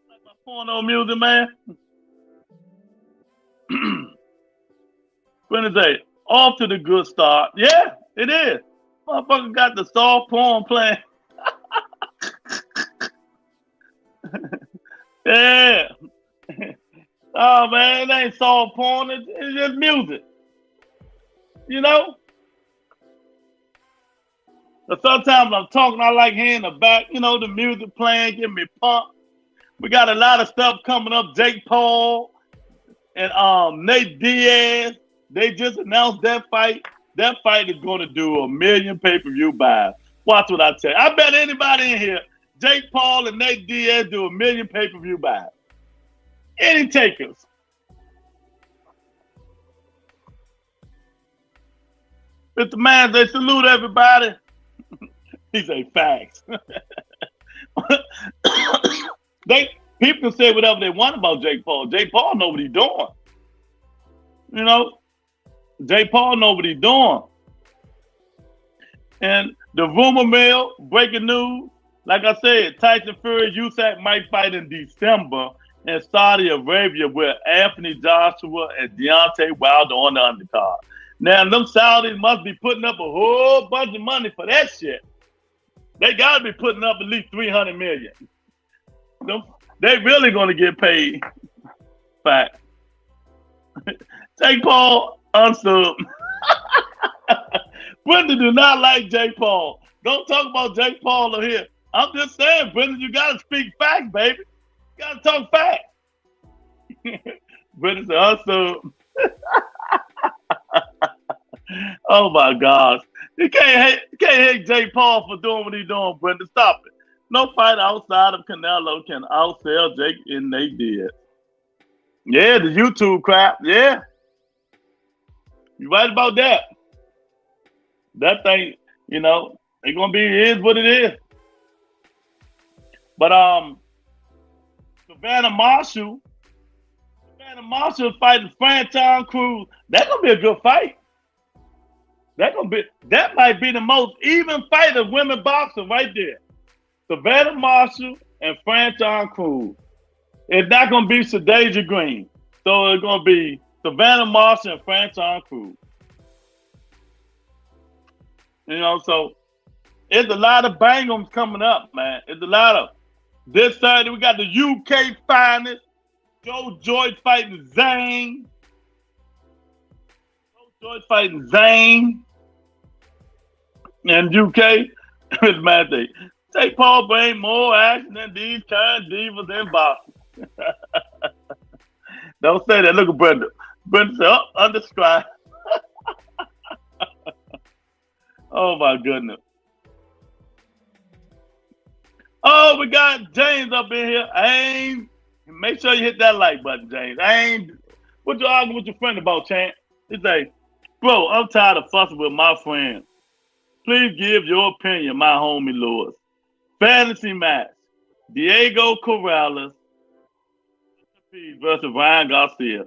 C: Like my porno music, man. When is it? Off to the good start. Yeah, it is. Motherfucker got the soft porn playing. Yeah. Oh man, it ain't soft porn. It's just music. You know? But sometimes I'm talking, I like hearing the back, you know, the music playing, getting me pumped. We got a lot of stuff coming up. Jake Paul and Nate Diaz. They just announced that fight. That fight is going to do 1 million pay-per-view buys. Watch what I tell you. I bet anybody in here, Jake Paul and Nate Diaz do 1 million pay-per-view buys. Any takers? Mr. Man, they salute everybody. He say facts. People can say whatever they want about Jake Paul. Jake Paul know what he's doing. You know, Jake Paul know what he's doing. And the rumor mill, breaking news, like I said, Tyson Fury, Usyk might fight in December in Saudi Arabia with Anthony Joshua and Deontay Wilder on the undercard. Now, them Saudis must be putting up a whole bunch of money for that shit. They got to be putting up at least $300 million. They really going to get paid. Fact. Jake Paul, unsub. Brenda do not like Jake Paul. Don't talk about Jake Paul over here. I'm just saying, Brenda, you got to speak facts, baby. You got to talk facts. Brenda said, unsub. Oh my gosh. You can't hate Jake Paul for doing what he's doing, Brenda. Stop it. No fight outside of Canelo can outsell Jake and Nate Diaz. Yeah, the YouTube crap. Yeah. You right about that. That thing, you know, it's gonna be it is what it is. But Savannah Marshall fighting Franchise Cruz. That's gonna be a good fight. That might be the most even fight of women boxing right there. Savannah Marshall and Franchise Cruz. It's not gonna be Sadasia Green. So it's gonna be Savannah Marshall and Franchise Cruz. You know, so it's a lot of bangums coming up, man. It's a lot of this Saturday we got the UK finest. Joe Joyce fighting Zane. And UK is mad thing. Jake Paul bring more action than these kind of divas in boxing. Don't say that. Look at Brenda. Brenda said, oh, undescribed. Oh my goodness. Oh, we got James up in here. Make sure you hit that like button, James. What you arguing with your friend about, champ? He say, bro, I'm tired of fussing with my friends. Please give your opinion, my homie Lewis. Fantasy match. Diego Corrales versus Ryan Garcia.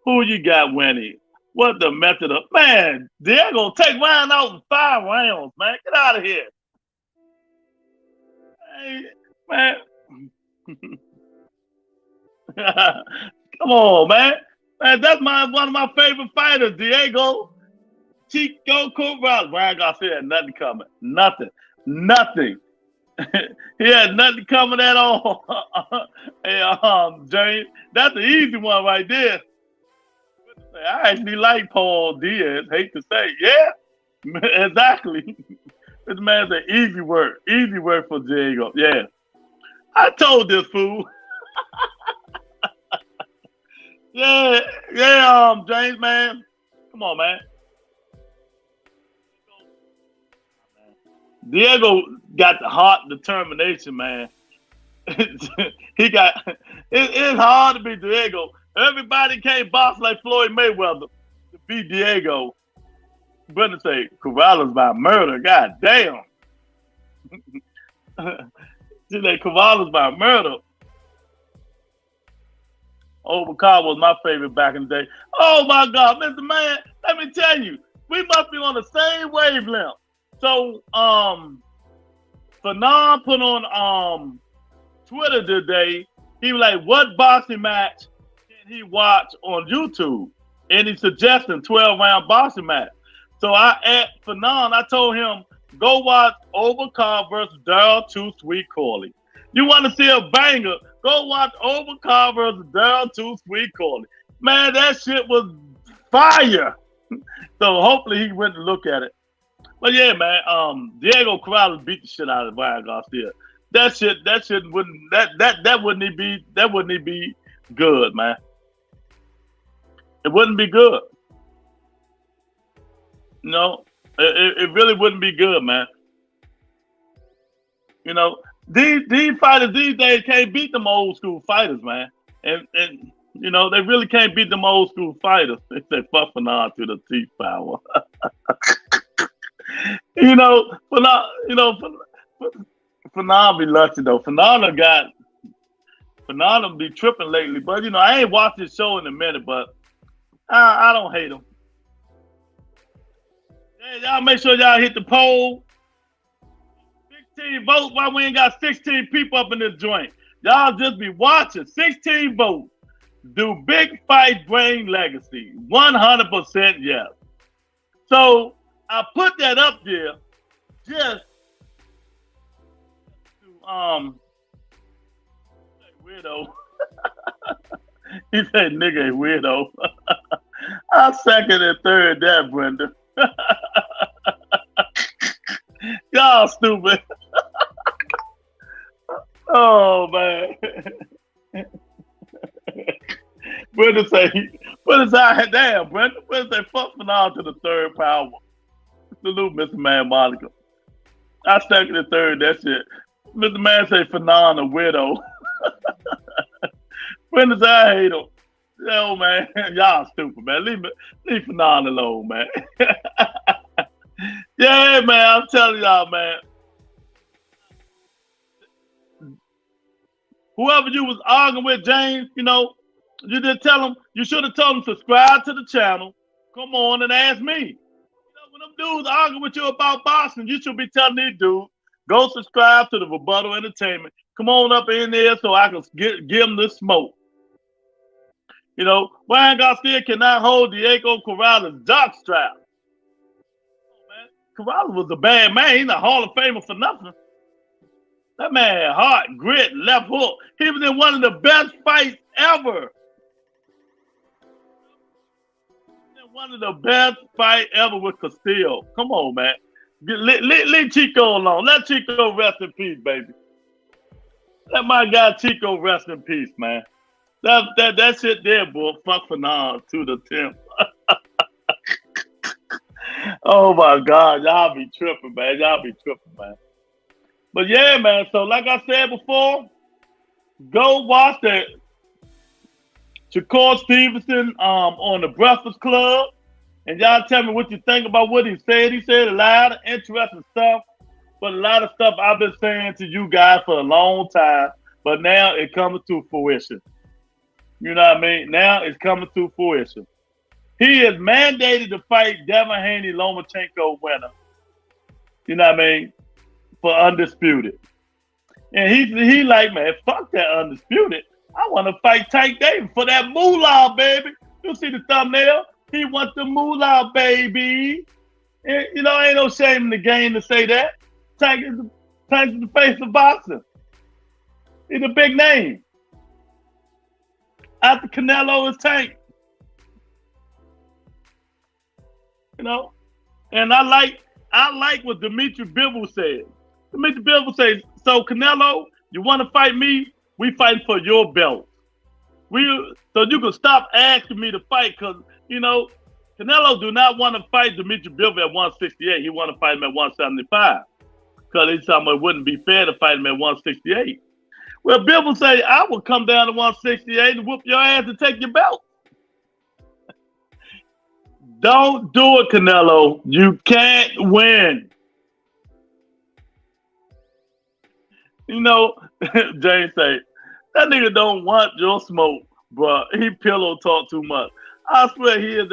C: Who you got winning? What the method of... Man, Diego take Ryan out in 5 rounds, man. Get out of here. Hey, man. Come on, man. Man, that's one of my favorite fighters, Diego Chico Corrales. Ryan Garcia had nothing coming. Nothing. He had nothing coming at all. Hey, James, that's the easy one right there. I actually like Paul Diaz. Hate to say, yeah, exactly. This man's an easy work for Diego. Yeah, I told this fool. yeah, James, man, come on, man. Diego got the heart determination, man. It's hard to beat Diego. Everybody can't box like Floyd Mayweather to beat Diego. Brother say Corrales by murder. God damn. She like Corrales by murder. Overcar was my favorite back in the day. Oh my God, Mr. Man, let me tell you, we must be on the same wavelength. So, Fanon put on Twitter today. He was like, "What boxing match can he watch on YouTube?" And he suggested 12-round boxing match. So I asked Fanon, I told him, go watch Overcar versus Daryl Too Sweet Corley. You want to see a banger? Go watch Overcar versus Daryl Too Sweet Corley. Man, that shit was fire. So hopefully he went to look at it. But yeah, man, Diego Corrales beat the shit out of Ryan Garcia. That shit wouldn't even be good, man. It wouldn't be good. No, it really wouldn't be good, man. You know, these fighters these days can't beat them old school fighters, man. And you know, they really can't beat them old school fighters. They say fucking on to the teeth power. You know, Fanon be lucky though. Fanon be tripping lately, but you know, I ain't watched his show in a minute, but I don't hate him. Yeah, y'all make sure y'all hit the poll. 16 votes. Why we ain't got 16 people up in this joint? Y'all just be watching. 16 votes. Do big fight bring legacy? 100% yes. So I put that up there just to weirdo. He said nigga weirdo. I second and third that, Brenda. Y'all stupid. Oh man. Brenda say, damn, Brenda. Brenda say, fuck Fanon to the third power. Salute, Mr. Man Monica. I second and third that shit. Mr. Man say Fanon a widow. Brenda say, I hate him. Yo, man, y'all stupid, man. Leave Fanon alone, man. Yeah, man, I'm telling y'all, man. Whoever you was arguing with, James, you know, you just tell them, you should have told them subscribe to the channel. Come on and ask me. You know, when them dudes arguing with you about boxing, you should be telling these dudes, go subscribe to the Rebuttal Entertainment. Come on up in there so I can give them the smoke. You know, Ryan Garcia cannot hold Diego Corrales' jockstrap. Corrales was a bad man. He's not Hall of Famer for nothing. That man had heart, grit, left hook. He was in one of the best fights ever. One of the best fights ever with Castillo. Come on, man. Leave Chico alone. Let Chico rest in peace, baby. Let my guy Chico rest in peace, man. That shit there, boy. Fuck Fanon to the 10th. Oh my God, y'all be tripping, man. Y'all be tripping, man. But yeah, man. So like I said before, go watch that Shakur Stevenson on the Breakfast Club, and y'all tell me what you think about what he said. He said a lot of interesting stuff, but a lot of stuff I've been saying to you guys for a long time. But now it comes to fruition. You know what I mean? Now it's coming to fruition. He is mandated to fight Devin Haney Lomachenko winner. You know what I mean? For Undisputed. And he like, man, fuck that Undisputed. I want to fight Tank Davis for that moolah, baby. You see the thumbnail? He wants the moolah, baby. And, you know, ain't no shame in the game to say that. Tank is the face of boxing. He's a big name. After Canelo is Tank. You know? And I like what Dimitri Bivol said. Dimitri Bivol says, so Canelo, you want to fight me? We fighting for your belt. So you can stop asking me to fight because, you know, Canelo do not want to fight Dimitri Bivol at 168. He want to fight him at 175 because he's talking about it wouldn't be fair to fight him at 168. Well, Bivol say, I will come down to 168 and whoop your ass and take your belt. Don't do it, Canelo. You can't win. You know, James say, that nigga don't want your smoke. But he pillow talk too much. I swear he is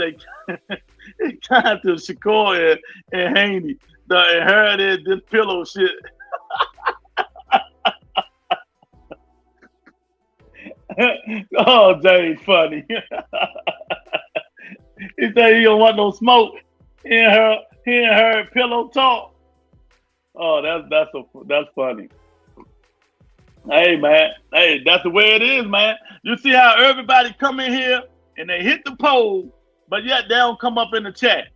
C: he kind to Shakur and Haney. The inherited this pillow shit. Oh, Jay's funny. He said he don't want no smoke. He ain't heard pillow talk. Oh, that's funny. Hey man, hey, that's the way it is, man. You see how everybody come in here and they hit the poll, but yet they don't come up in the chat.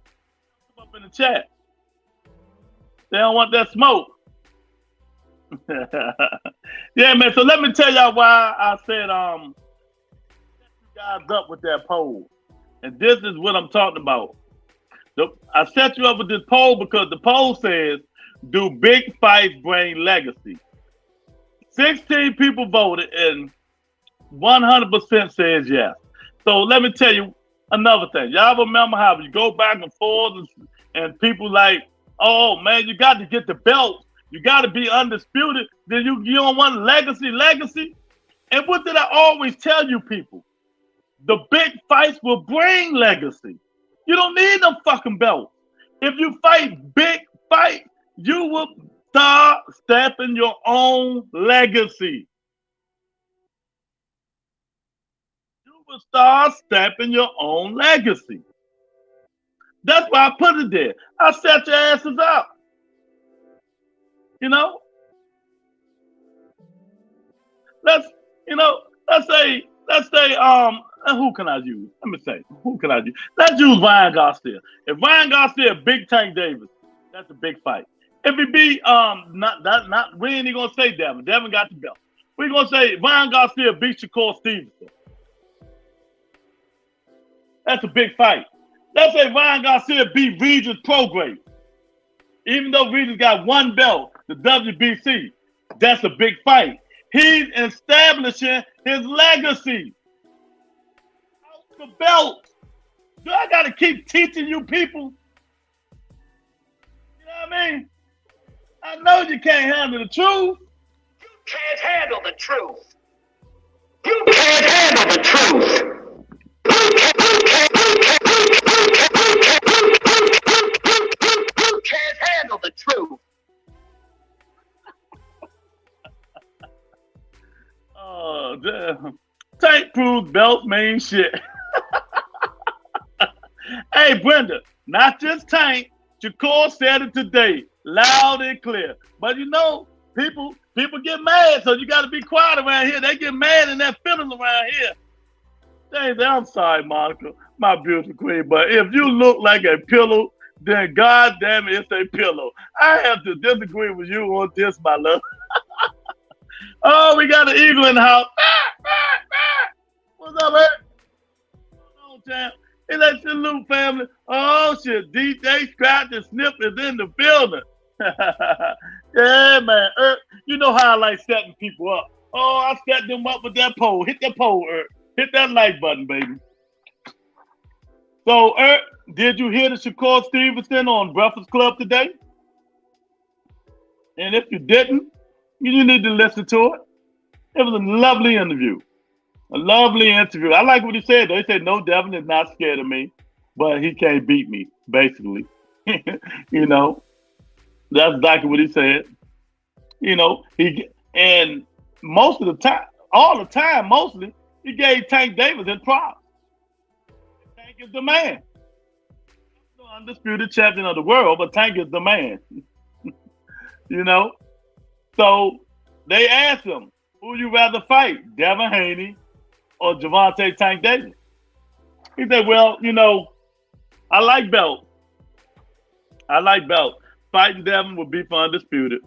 C: They don't want that smoke. Yeah, man. So let me tell y'all why I said set you guys up with that poll. And this is what I'm talking about. I set you up with this poll because the poll says, do big fights bring legacy? 16 people voted and 100% says yes. So let me tell you another thing. Y'all remember how you go back and forth and people like, oh man, you got to get the belt. You got to be undisputed. Then you don't want legacy. And what did I always tell you people? The big fights will bring legacy. You don't need them fucking belts. If you fight big fight, you will start stepping your own legacy. You will start stepping your own legacy. That's why I put it there. I set your asses up. You know? Let's say, who can I use? Let me say, who can I use? Let's use Ryan Garcia. If Ryan Garcia beat Tank Davis, that's a big fight. If it be we ain't even gonna say Devin. Devin got the belt. We're gonna say Ryan Garcia beat Shakur Stevenson. That's a big fight. Let's say Ryan Garcia beat Regis Prograis. Even though Regis got one belt, the WBC, that's a big fight. He's establishing his legacy. Out the belt. Do I gotta keep teaching you people? You know what I mean? I know you can't handle the truth.
D: You can't handle the truth. You can't handle the truth. You can't handle the truth.
C: Oh, damn. Tank proves belts mean shit. Hey, Brenda, not just Tank. Shakur said it today, loud and clear. But you know, people get mad, so you got to be quiet around here. They get mad in their feelings around here. I'm sorry, Monica, my beautiful queen, but if you look like a pillow, then God damn it, it's a pillow. I have to disagree with you on this, my love. Oh, we got an eagle in the house. What's up, man? What's on, champ? Hey, that salute family. Oh shit, DJ Scratch and Snip is in the building. Yeah, man. You know how I like setting people up. Oh, I set them up with that poll. Hit that poll, hit that like button, baby. So, did you hear the Shakur Stevenson on Breakfast Club today? And if you didn't, you need to listen to it. It was a lovely interview. A lovely interview. I like what he said, though. He said, no, Devin is not scared of me, but he can't beat me, basically. You know, that's exactly what he said. You know, and most of the time, all the time, mostly, he gave Tank Davis his props. Tank is the man. The undisputed champion of the world, but Tank is the man. You know? So they asked him, who you rather fight, Devin Haney or Gervonta Tank Davis? He said, well, you know, I like belts. Fighting Devin would be for undisputed,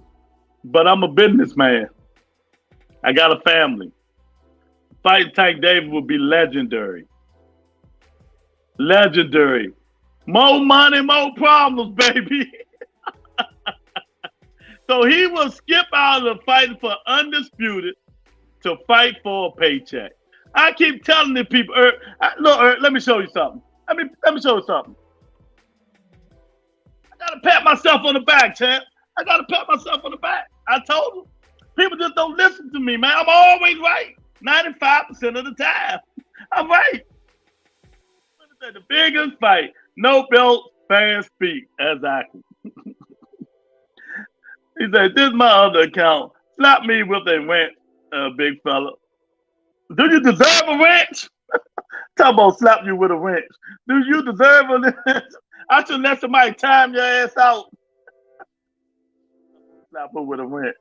C: but I'm a businessman. I got a family. Fighting Tank Davis would be legendary. Legendary. More money, more problems, baby. So he will skip out of fighting for undisputed to fight for a paycheck. I keep telling the people, look, let me show you something. Let me show you something. I gotta pat myself on the back, champ. I gotta pat myself on the back. I told them. People just don't listen to me, man. I'm always right. 95% of the time. All right. The biggest fight. No belt, fans speak. Exactly. He said, this is my other account. Slap me with a wrench, big fella. Do you deserve a wrench? Talk about slap you with a wrench. Do you deserve a wrench? I should let somebody time your ass out. Slap her with a wrench.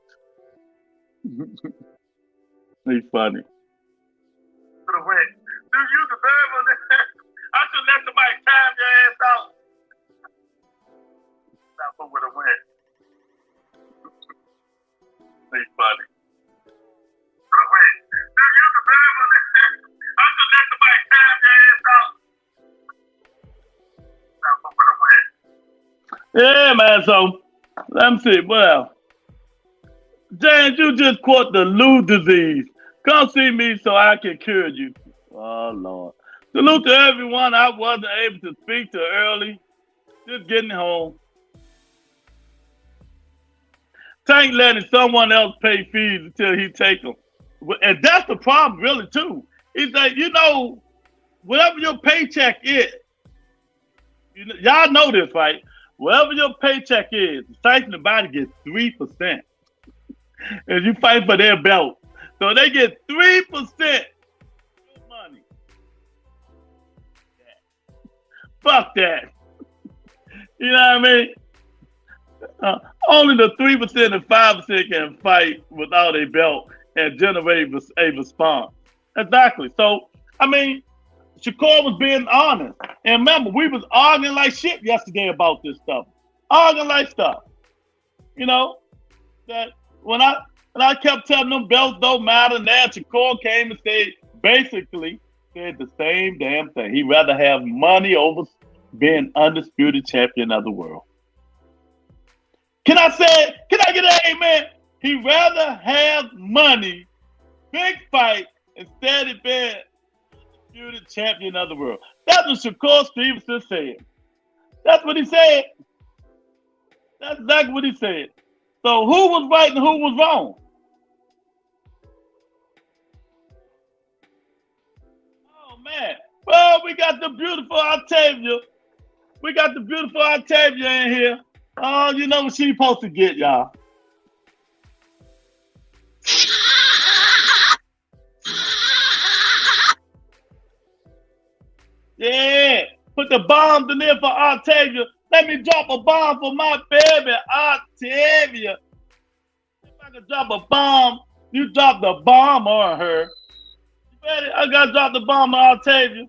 C: He's funny. With a wrench. Do you deserve a wrench? I should let somebody time your ass out. Slap her with a wrench. He's funny. With a wrench. Do you deserve a wrench? I should let somebody time your ass out. Slap her with a wrench. Yeah, man. So let me see. What else? James, you just caught the Lou disease. Come see me so I can cure you. Oh, Lord. Salute to everyone I wasn't able to speak to early. Just getting home. Tank letting someone else pay fees until he take them. And that's the problem, really, too. Is that, you know, whatever your paycheck is, y'all know this, right? Whatever your paycheck is, the sanctioned body gets 3%. And you fight for their belt. So they get 3% money. Yeah. Fuck that. You know what I mean? Only the 3% and 5% can fight without a belt and generate a response. Exactly. So, I mean, Shakur was being honest. And remember, we was arguing like shit yesterday about this stuff. Arguing like stuff. You know, that when I kept telling them belts don't matter, now Shakur came and basically said the same damn thing. He'd rather have money over being undisputed champion of the world. Can I get an amen? He'd rather have money, big fight, instead of being undisputed champion of the world. That's what Shakur Stevenson said. That's what he said. That's exactly what he said. So who was right and who was wrong? Oh, man. Well, we got the beautiful Octavia. We got the beautiful Octavia in here. Oh, you know what she's supposed to get, y'all. Yeah. Put the bombs in there for Octavia. Let me drop a bomb for my baby, Octavia. If I can drop a bomb, you drop the bomb on her. You ready? I gotta drop the bomb on Octavia.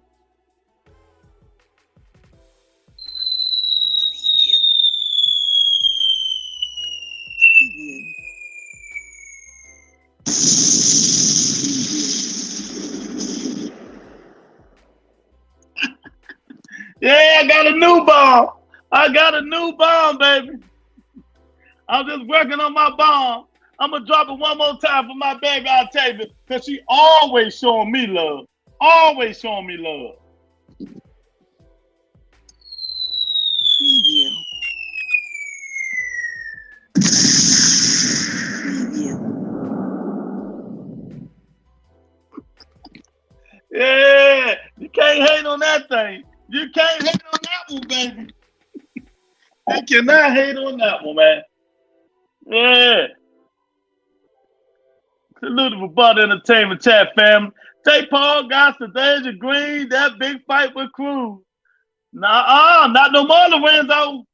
C: Yeah, I got a new bomb. I got a new bomb, baby. I'm just working on my bomb. I'm going to drop it one more time for my baby, Octavia, because she always showing me love. Always showing me love. Yeah, you can't hate on that thing. You can't hate on that one, baby. I cannot hate on that one, man. Yeah. Salute to Bud Entertainment Chat, family. J. Paul got the Deja Green, that big fight with Cruz. Nah, not no more, Lorenzo.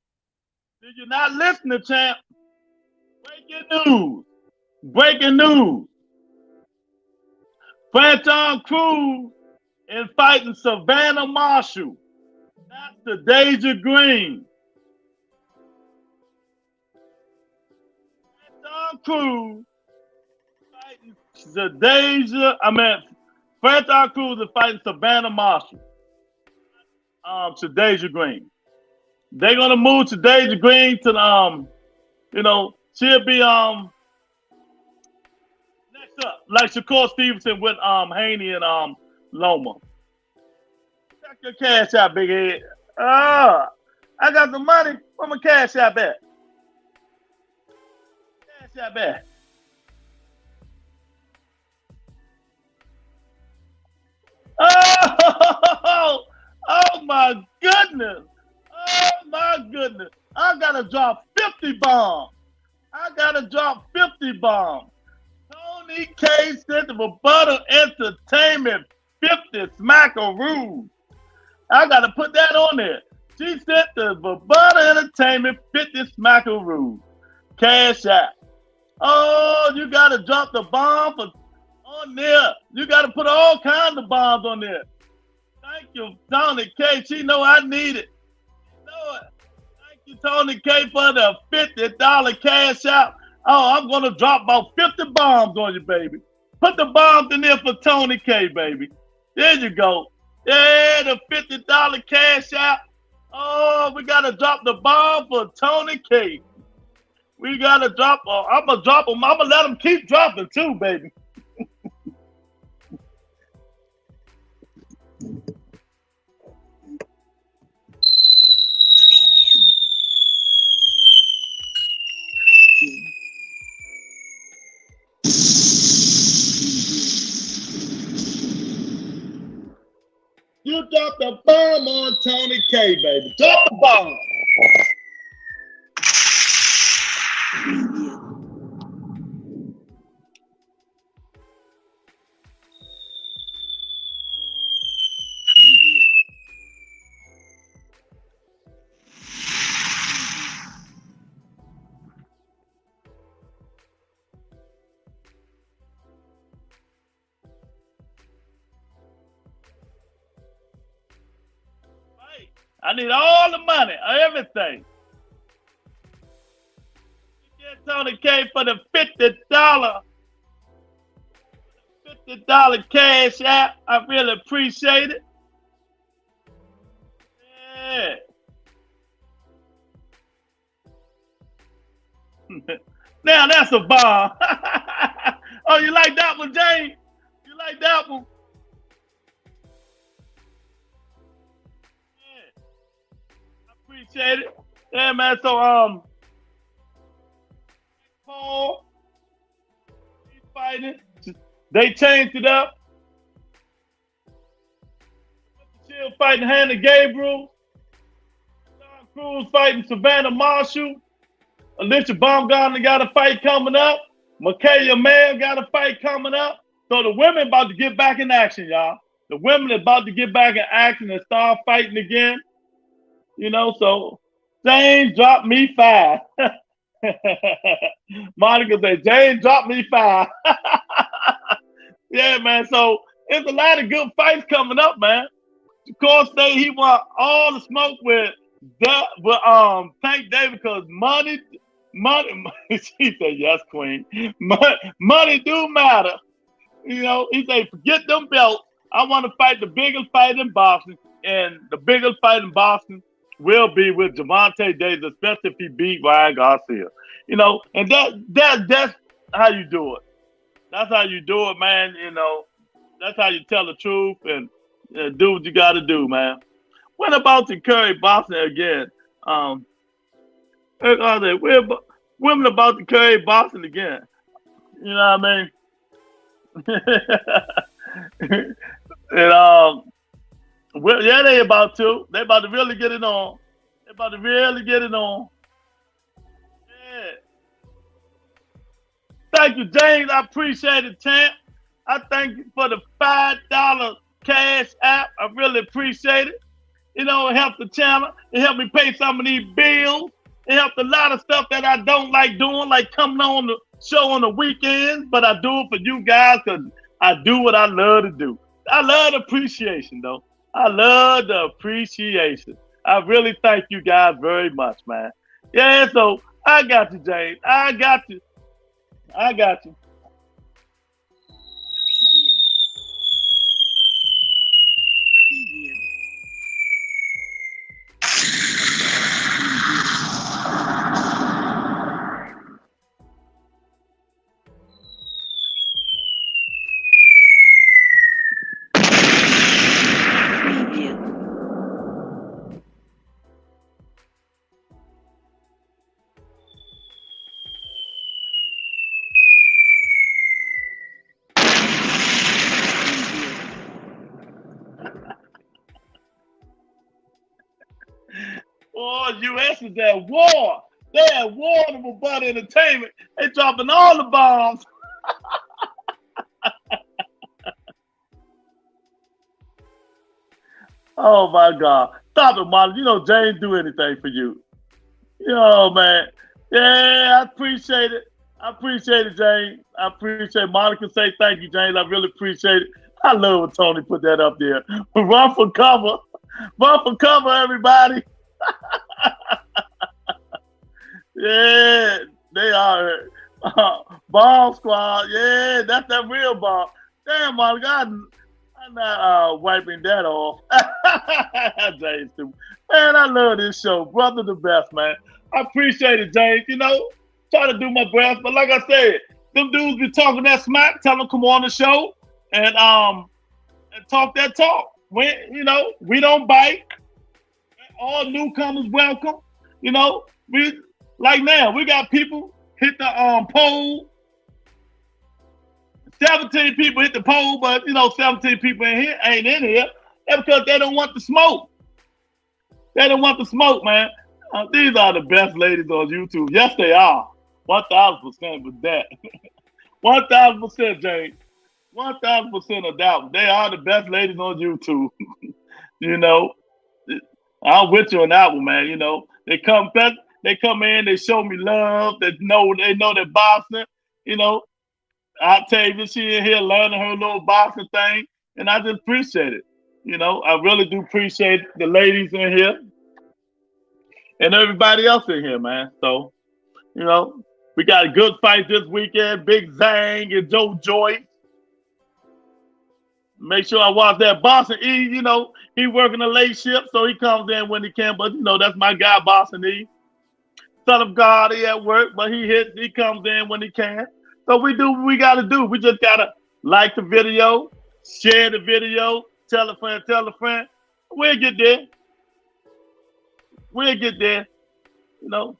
C: Did you not listen to champ? Breaking news. Breaking news. Franchon Cruz is fighting Savannah Marshall. That's the Deja Green. Franchon Cruz fighting Franchon Cruz is fighting Savannah Marshall. To Deja Green. They're gonna move to Deja Green to she'll be next up, like Shakur Stevenson with Haney and Loma. Check your cash out, big head. I got the money. Where my cash out at? Cash out at. Oh, oh my goodness. Oh my goodness. I gotta drop 50 bombs. I gotta drop 50 bombs. Tony K sent the Rebuttal Entertainment 50 smackaroos. I gotta put that on there. She sent the Rebuttal Entertainment 50 smackaroos. Cash out. Oh, you gotta drop the bomb on there. You gotta put all kinds of bombs on there. Thank you, Tony K. She know I need it. She know it. Thank you, Tony K, for the $50 cash out. Oh, I'm gonna drop about 50 bombs on you, baby. Put the bombs in there for Tony K, baby. There you go. Yeah, the $50 cash out. Oh, we gotta drop the bomb for Tony K. We gotta drop. I'm gonna drop them. I'm gonna let them keep dropping too, baby. You drop the bomb on Tony K, baby. Drop the bomb. I need all the money, everything. Get Tony K for the $50 cash app. I really appreciate it. Yeah. Now that's a bomb. Oh, you like that one, James? You like that one? Appreciate it. Yeah, man. So, Paul, he's fighting. They changed it up. Chill fighting Hannah Gabriel. Tom Cruise fighting Savannah Marshall. Alicia Baumgartner got a fight coming up. Mikaela Mayer got a fight coming up. So the women about to get back in action, y'all. The women are about to get back in action and start fighting again. You know, so James dropped me 5. Monica said, James dropped me 5. Yeah, man. So there's a lot of good fights coming up, man. Of course, he want all the smoke with Tank David because money. She said, yes, Queen. Money do matter. You know, he said, forget them belts. I want to fight the biggest fight in boxing, and the biggest fight in boxing will be with Gervonta Davis, especially if he beat Ryan Garcia. You know, and that's how you do it. That's how you do it, man. You know, that's how you tell the truth and do what you got to do, man. What about the Curry boxing again? Women about the Curry boxing again. You know what I mean? And well, yeah, they about to. They about to really get it on. They about to really get it on. Yeah. Thank you, James. I appreciate it, champ. I thank you for the $5 cash app. I really appreciate it. You know, it helped the channel. It helped me pay some of these bills. It helped a lot of stuff that I don't like doing, like coming on the show on the weekends. But I do it for you guys because I do what I love to do. I love the appreciation, though. I love the appreciation. I really thank you guys very much, man. Yeah, so I got you, James. I got you. I got you. U.S. is at war. They at war with Rebuttal Entertainment. They dropping all the bombs. Oh my God. Stop it, Monica. You know Jane do anything for you. Yo, man. Yeah, I appreciate it. I appreciate it, Jane. I appreciate it. Monica say thank you, Jane. I really appreciate it. I love when Tony put that up there. Run for cover. Run for cover, everybody. Yeah, they are. Bomb Squad. Yeah, that's that real bomb. Damn, Monica, I'm not wiping that off. James, man, I love this show. Brother the best, man. I appreciate it, James. You know, try to do my best. But like I said, them dudes be talking that smack. Tell them come on the show and talk that talk. You know, we don't bite. All newcomers welcome. You know, we like now we got people hit the poll. 17 people hit the poll, but you know, 17 people ain't in here. That's because they don't want the smoke. They don't want the smoke, man. These are the best ladies on YouTube. Yes, they are. 1,000% with that. 1,000%, James. 1,000% of that. They are the best ladies on YouTube. You know, I'm with you on that one, man. You know, they come in, they show me love. They know they're boxing. You know, Octavia, she in here learning her little boxing thing, and I just appreciate it. You know, I really do appreciate the ladies in here and everybody else in here, man. So, you know, we got a good fight this weekend. Big Zang and Joe Joy. Make sure I watch that. Boston E, you know, he working a late shift, so he comes in when he can. But, you know, that's my guy, Boston E. Son of God, he at work, but he comes in when he can. So we do what we got to do. We just got to like the video, share the video, tell a friend, tell a friend. We'll get there. We'll get there. You know,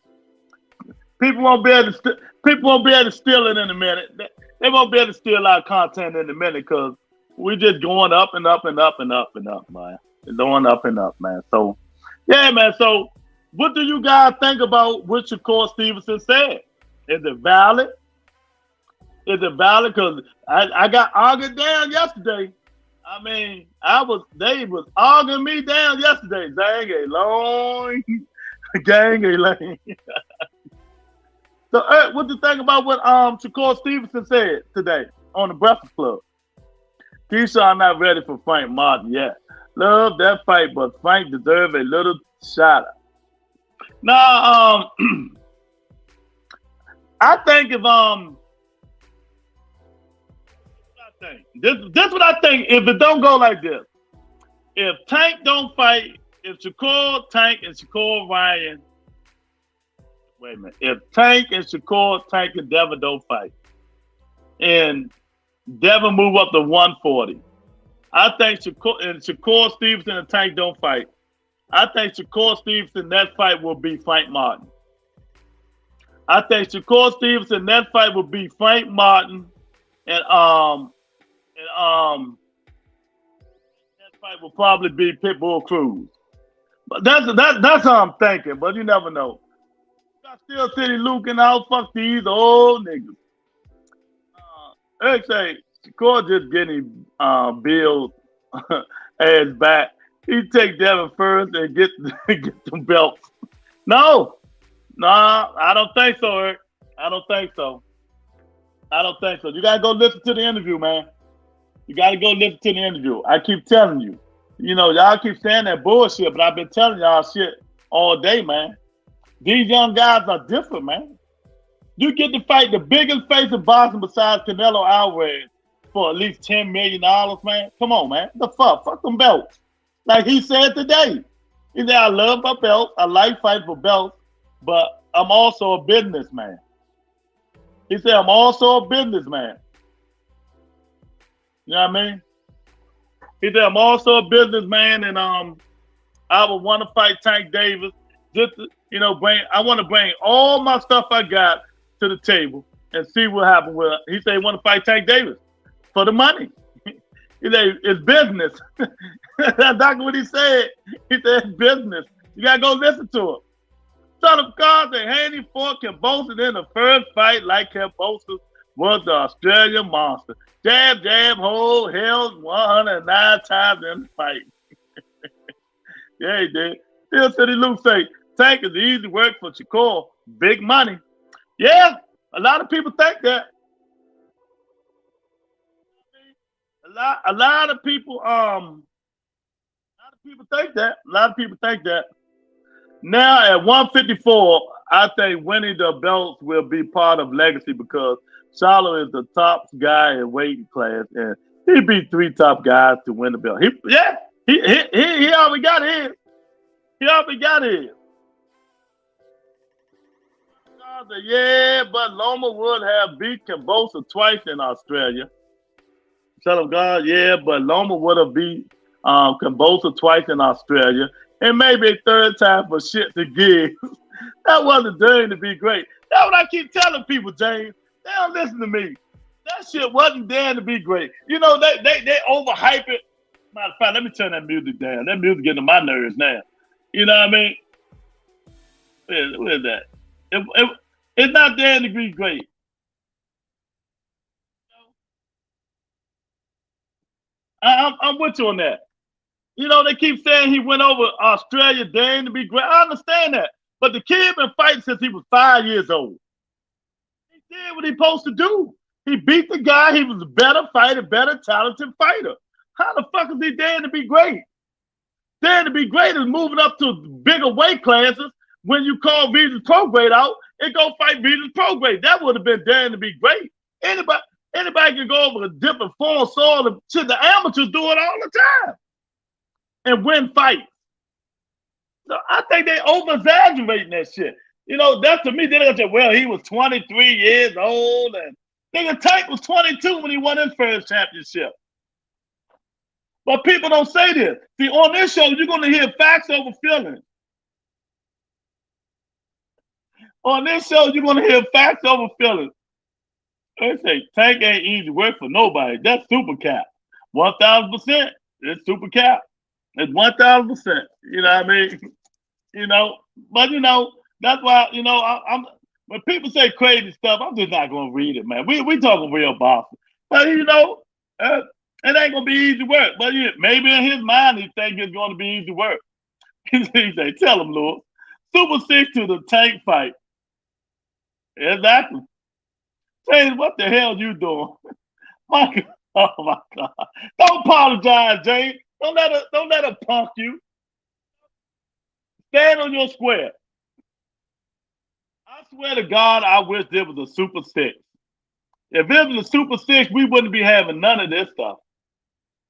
C: people won't be able to steal it in a minute. They won't be able to steal our content in a minute because we're just going up and up and up and up and up, man. It's going up and up, man. So, yeah, man. So, what do you guys think about what Shakur Stevenson said? Is it valid? Is it valid? Because I got argued down yesterday. I mean, they was arguing me down yesterday. Gang a long, gang a lane. So, what do you think about what Shakur Stevenson said today on the Breakfast Club? Keisha, I'm not ready for Frank Martin yet. Love that fight, but Frank deserves a little shot. Now, I think if this what I think. If it don't go like this, if Tank don't fight, if Shakur, Tank, and Shakur Ryan, wait a minute. If Tank and Shakur, Tank and Devin don't fight, and Devin move up to 140, I think Shakur Stevenson and Tank don't fight. I think Shakur Stevenson that fight will be Frank Martin. I think Shakur Stevenson that fight will be Frank Martin, and that fight will probably be Pitbull Cruz. But that's how I'm thinking. But you never know. Got Steel City Luke and out. Fuck these old niggas. Eric say Shakur just getting Bill's ass back. He take Devin first and get them belts. No, I don't think so, Eric. I don't think so. You gotta go listen to the interview, man. You gotta go listen to the interview. I keep telling you. You know, y'all keep saying that bullshit, but I've been telling y'all shit all day, man. These young guys are different, man. You get to fight the biggest face in boxing besides Canelo Alvarez for at least $10 million, man. Come on, man. The fuck? Fuck them belts. Like he said today. He said, I love my belts. I like fighting for belts, but I'm also a businessman. He said, I'm also a businessman. You know what I mean? He said, I'm also a businessman, and I would want to fight Tank Davis. Just to, you know, I want to bring all my stuff I got to the table and see what happens with it. He said he want to fight Tank Davis for the money. He said it's business. That's exactly what he said. He said it's business. You gotta go listen to him. Son of God, the Haney fought Kambosos in the first fight like Kambosos was the Australian monster. Jab, jab, hold, held 109 times in the fight. Yeah, he did. Still City Luke say, Tank is easy work for Shakur. Big money. Yeah, a lot of people think that. A lot of people think that. A lot of people think that. Now at 154, I think winning the belts will be part of legacy because Charlo is the top guy in weight class, and he beat 3 top guys to win the belt. He already got his. He already got his. Yeah, but Loma would have beat Kambosos twice in Australia. Son of God, yeah, but Loma would have beat Kambosos twice in Australia. And maybe a third time for shit to give. That wasn't done to be great. That's what I keep telling people, James. They don't listen to me. That shit wasn't there to be great. You know, they overhype it. Matter of fact, let me turn that music down. That music getting on my nerves now. You know what I mean? Where's that? It's not there to be great. I'm with you on that. You know, they keep saying he went over Australia Dane to be great. I understand that. But the kid been fighting since he was 5 years old. He did what he supposed to do. He beat the guy. He was a better fighter, better talented fighter. How the fuck is he daring to be great? Daring to be great is moving up to bigger weight classes. When you call Venus Prograde out, it go fight Venus Prograde. That would have been daring to be great. Anybody can go over a different form soil. The amateurs do it all the time and win fights. So I think they over-exaggerating that shit. You know, that's to me, they're gonna say, well, he was 23 years old, and nigga Tank was 22 when he won his first championship. But people don't say this. See, on this show, you're gonna hear facts over feelings. On this show, you're gonna hear facts over feelings. They say Tank ain't easy work for nobody. That's super cap. 1,000%. It's super cap. It's 1,000%. You know what I mean? You know, but you know, that's why, you know, I'm when people say crazy stuff, I'm just not gonna read it, man. We talking real boxing. But you know, it ain't gonna be easy work. But maybe in his mind he think it's gonna be easy work. He say, tell him, Lord. Super 6 to the Tank fight. Exactly. James, what the hell you doing? Oh my God. Don't apologize, James. Don't let her punk you. Stand on your square. I swear to God, I wish there was a Super 6. If it was a Super 6, we wouldn't be having none of this stuff.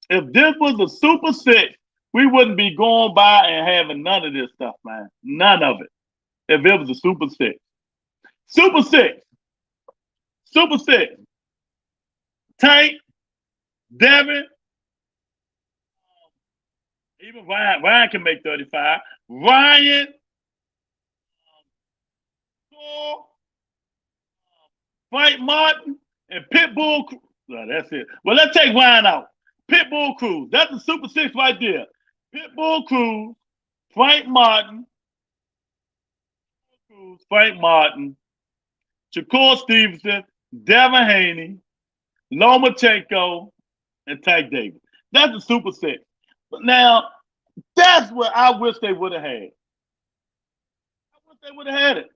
C: If this was a Super 6, we wouldn't be going by and having none of this stuff, man. None of it. If it was a Super 6. Super 6. Super 6. Tank, Devin, even Ryan can make 35. Ryan, Frank Martin, and Pitbull. Well, that's it. Well, let's take Ryan out. Pitbull Cruz. That's the Super 6 right there. Pitbull Cruz, Frank Martin, Shakur Stevenson, Devin Haney, Lomachenko, and Tank Davis. That's the Super 6. But now, that's what I wish they would have had. I wish they would have had it.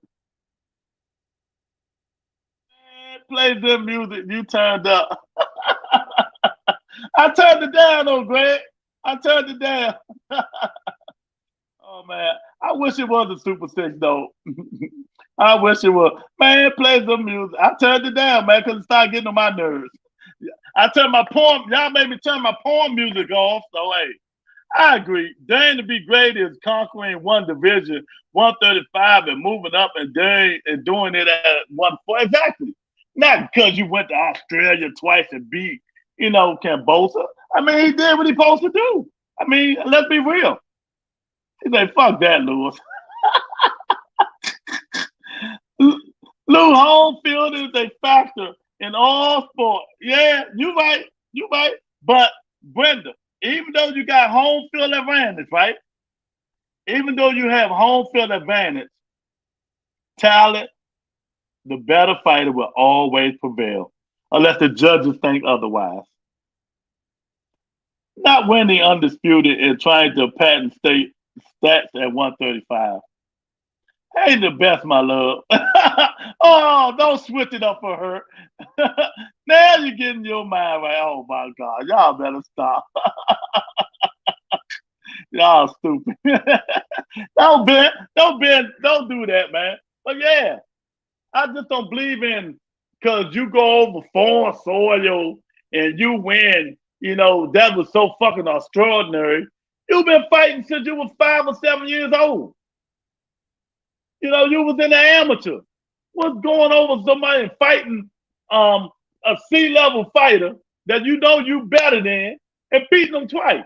C: Man, play the music. You turned up. I turned it down, though, Greg. I turned it down. Oh, man. I wish it was a Super 6, though. I wish it was. Man, play some music. I turned it down, man, because it started getting on my nerves. I turned my poem. Y'all made me turn my poem music off. So, hey, I agree. Daring to be great is conquering one division, 135, and moving up and doing it at 140. Exactly. Not because you went to Australia twice and beat, you know, Kambosos. I mean, he did what he supposed to do. I mean, let's be real. He said, fuck that, Lewis. Lou, home field is a factor in all sports. Yeah, you right. But Brenda, even though you got home field advantage, right? Even though you have home field advantage, talent, the better fighter will always prevail, unless the judges think otherwise. Not winning undisputed and trying to patent state stats at 135. Ain't the best, my love. Oh, don't switch it up for her. Now you're getting your mind right. Oh my God, y'all better stop. Y'all stupid. Don't do that, man. But yeah, I just don't believe in because you go over foreign soil and you win. You know, that was so fucking extraordinary. You've been fighting since you were 5 or 7 years old. You know, you was in the amateur. What's going over somebody and fighting a C-level fighter that you know you better than and beating them twice?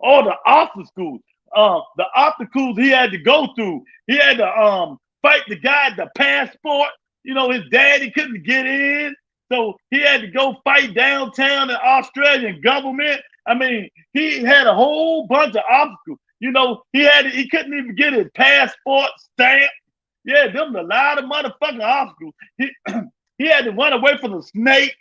C: All the obstacles, the obstacles he had to go through. He had to fight the guy at the passport. You know, his daddy couldn't get in. So he had to go fight downtown the Australian government. I mean, he had a whole bunch of obstacles. You know, he couldn't even get his passport stamp. Yeah, them was a lot of motherfucking obstacles. He had to run away from the snakes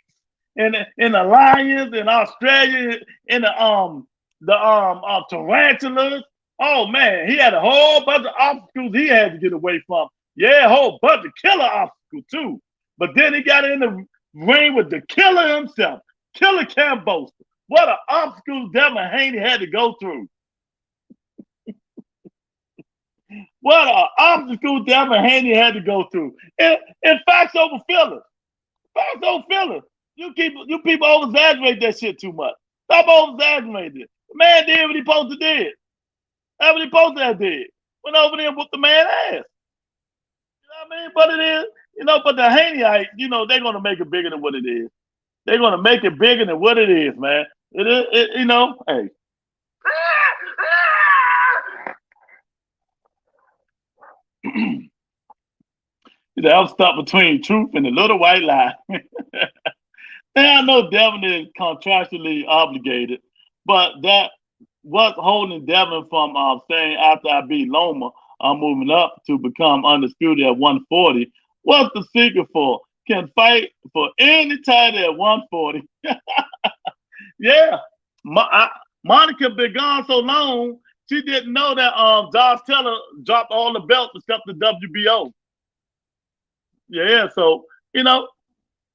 C: and the lions in Australia and the tarantulas. Oh man, he had a whole bunch of obstacles he had to get away from. Yeah, a whole bunch of killer obstacles too. But then he got in the ring with the killer himself, Killer Cambosa. What an obstacle Devin Haney had to go through. What an obstacle Devin Haney had to go through. And facts over feelings. Facts over feelings. You people over-exaggerate that shit too much. Stop over-exaggerating it. The man did what he supposed to did. That's what he supposed to have did. Went over there and whooped the man's ass. You know what I mean? But it is, you know, but the Haneyite, you know, they're going to make it bigger than what it is. They're going to make it bigger than what it is, man. It is, you know, hey. That was stuck between truth and a little white lie. Now I know Devin is contractually obligated, but that what's holding Devin from saying after I beat Loma, I'm moving up to become undisputed at 140. What's the secret for? Can fight for any title at 140. Yeah, Monica been gone so long. She didn't know that Josh Taylor dropped all the belts except the WBO. Yeah, so you know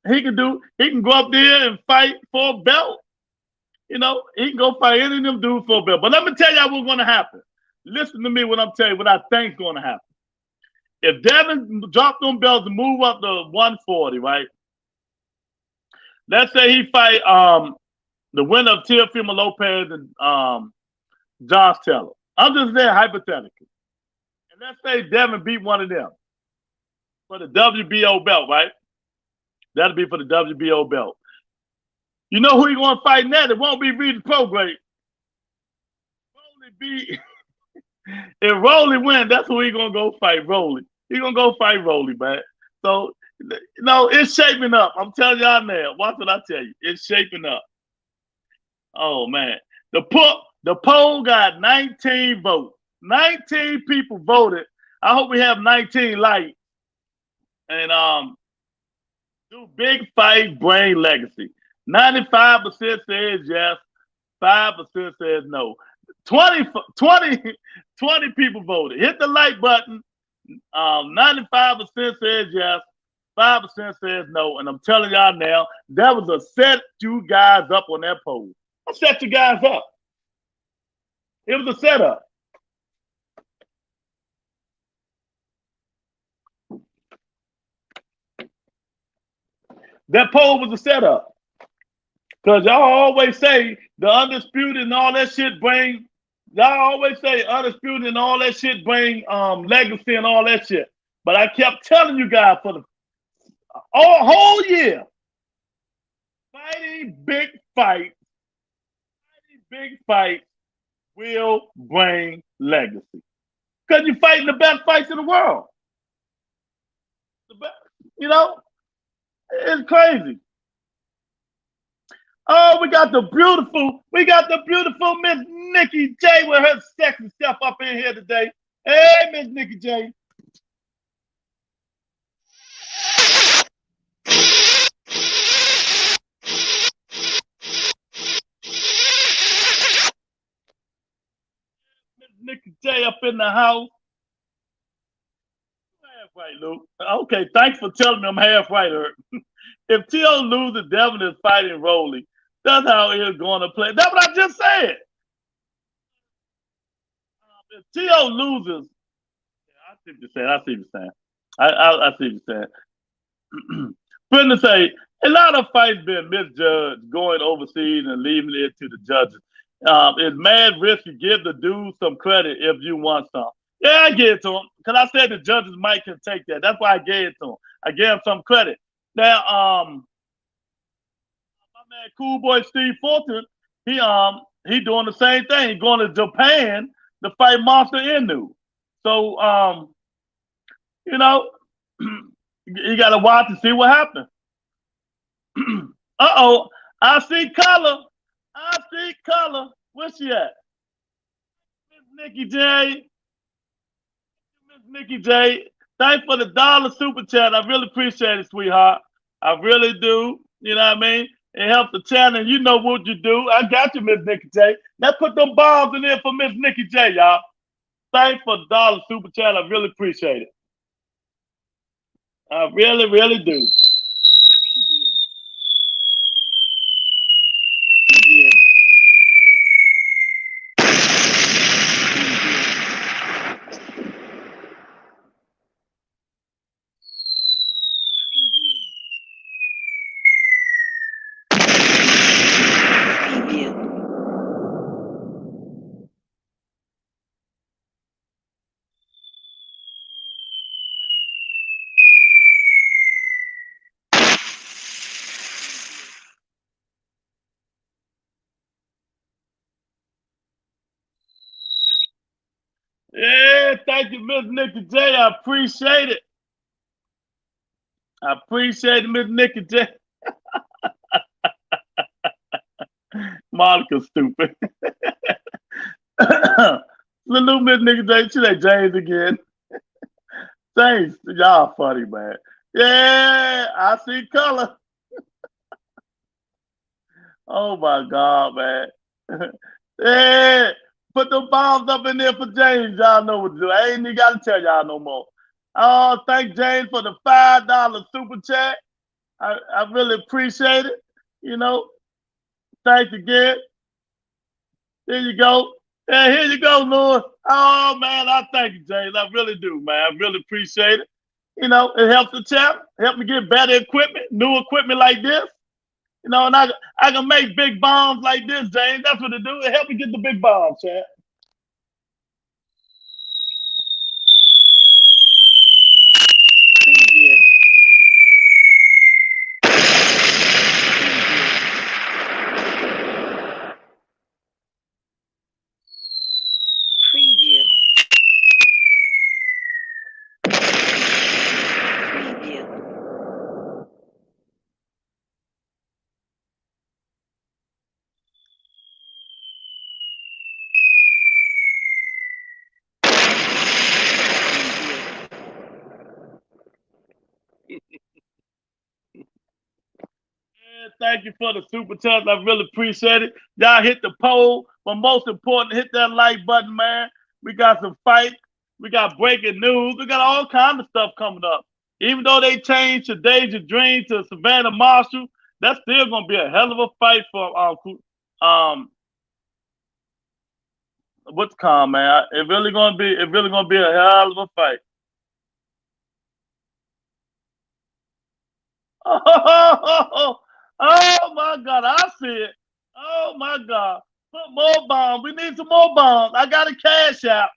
C: he can go up there and fight for a belt. You know, he can go fight any of them dudes for a belt. But let me tell y'all what's gonna happen. Listen to me when I'm telling you what I think's gonna happen. If Devin dropped them belts and move up to 140, right? Let's say he fight the winner of Teofimo Lopez and Josh Taylor. I'm just saying hypothetically. And let's say Devin beat one of them for the WBO belt, right? That'll be for the WBO belt. You know who he gonna fight next? It won't be Regis Prograis. If Rolly wins, that's who he gonna go fight, Rolly. He gonna go fight Rolly, man. So, no, it's shaping up. I'm telling y'all now. Watch what I tell you. It's shaping up. Oh, man. The poll got 19 votes. 19 people voted. I hope we have 19 likes. And do big fight brain legacy. 95% says yes. 5% says no. 20 people voted. Hit the like button. 95% says yes. 5% says no. And I'm telling y'all now, that was a set you guys up on that poll. I set you guys up. It was a setup. That poll was a setup. Because y'all always say the undisputed and all that shit bring, y'all always say undisputed and all that shit bring legacy and all that shit. But I kept telling you guys for the whole year, fighting big fights will bring legacy. Because you're fighting the best fights in the world. You know, it's crazy. Oh, we got the beautiful Miss Nikki J with her sexy stuff up in here today. Hey, Miss Nikki J. Nicky J up in the house. Half right, Luke. Okay, thanks for telling me I'm half right, Herb. If T.O. loses, Devin is fighting Rolly. That's how it's going to play. That's what I just said. If T.O. loses, I see what you're saying. I see what you're saying. I see what you're saying. Putting to say, a lot of fights been misjudged going overseas and leaving it to the judges. It's mad risk to give the dude some credit if you want some. Yeah, I give it to him because I said the judges might can take that. That's why I gave it to him. I gave him some credit. Now, my man, Cool Boy Steve Fulton, he doing the same thing. He going to Japan to fight Monster Inu. So, you know, you got to watch and see what happens. Uh-oh, I see color. I see color. Where's she at? Miss Nikki J. Miss Nikki J. Thanks for the $1 super chat. I really appreciate it, sweetheart. I really do. You know what I mean? It helps the channel. You know what you do. I got you, Miss Nikki J. Now put them bombs in there for Miss Nikki J, y'all. Thanks for the $1 super chat. I really appreciate it. I really, really do. Yeah, thank you, Miss Nikki J. I appreciate it. I appreciate it, Miss Nikki J. Monica's stupid. Salute, Miss Nikki J. She like James again. Thanks. Y'all funny, man. Yeah, I see color. Oh my God, man. Yeah. Put them bombs up in there for James. Y'all know what to do. I ain't even got to tell y'all no more. Oh, thank James for the $5 super chat. I really appreciate it. You know, thanks again. Here you go. Yeah, here you go, Lord. Oh, man, I thank you, James. I really do, man. I really appreciate it. You know, it helps the channel. Help me get better equipment, new equipment like this. You know, and I can make big bombs like this, James. That's what it do. It help me get the big bombs, Chad. Thank you for the super chat. I really appreciate it. Y'all hit the poll, but most important, hit that like button, man. We got some fights. We got breaking news. We got all kinds of stuff coming up. Even though they changed Today's Your Dream to Savannah Marshall, that's still gonna be a hell of a fight for what's called, man. It really gonna be a hell of a fight. Oh my God, I see it. Oh my God. Put more bombs. We need some more bombs. I got a cash out.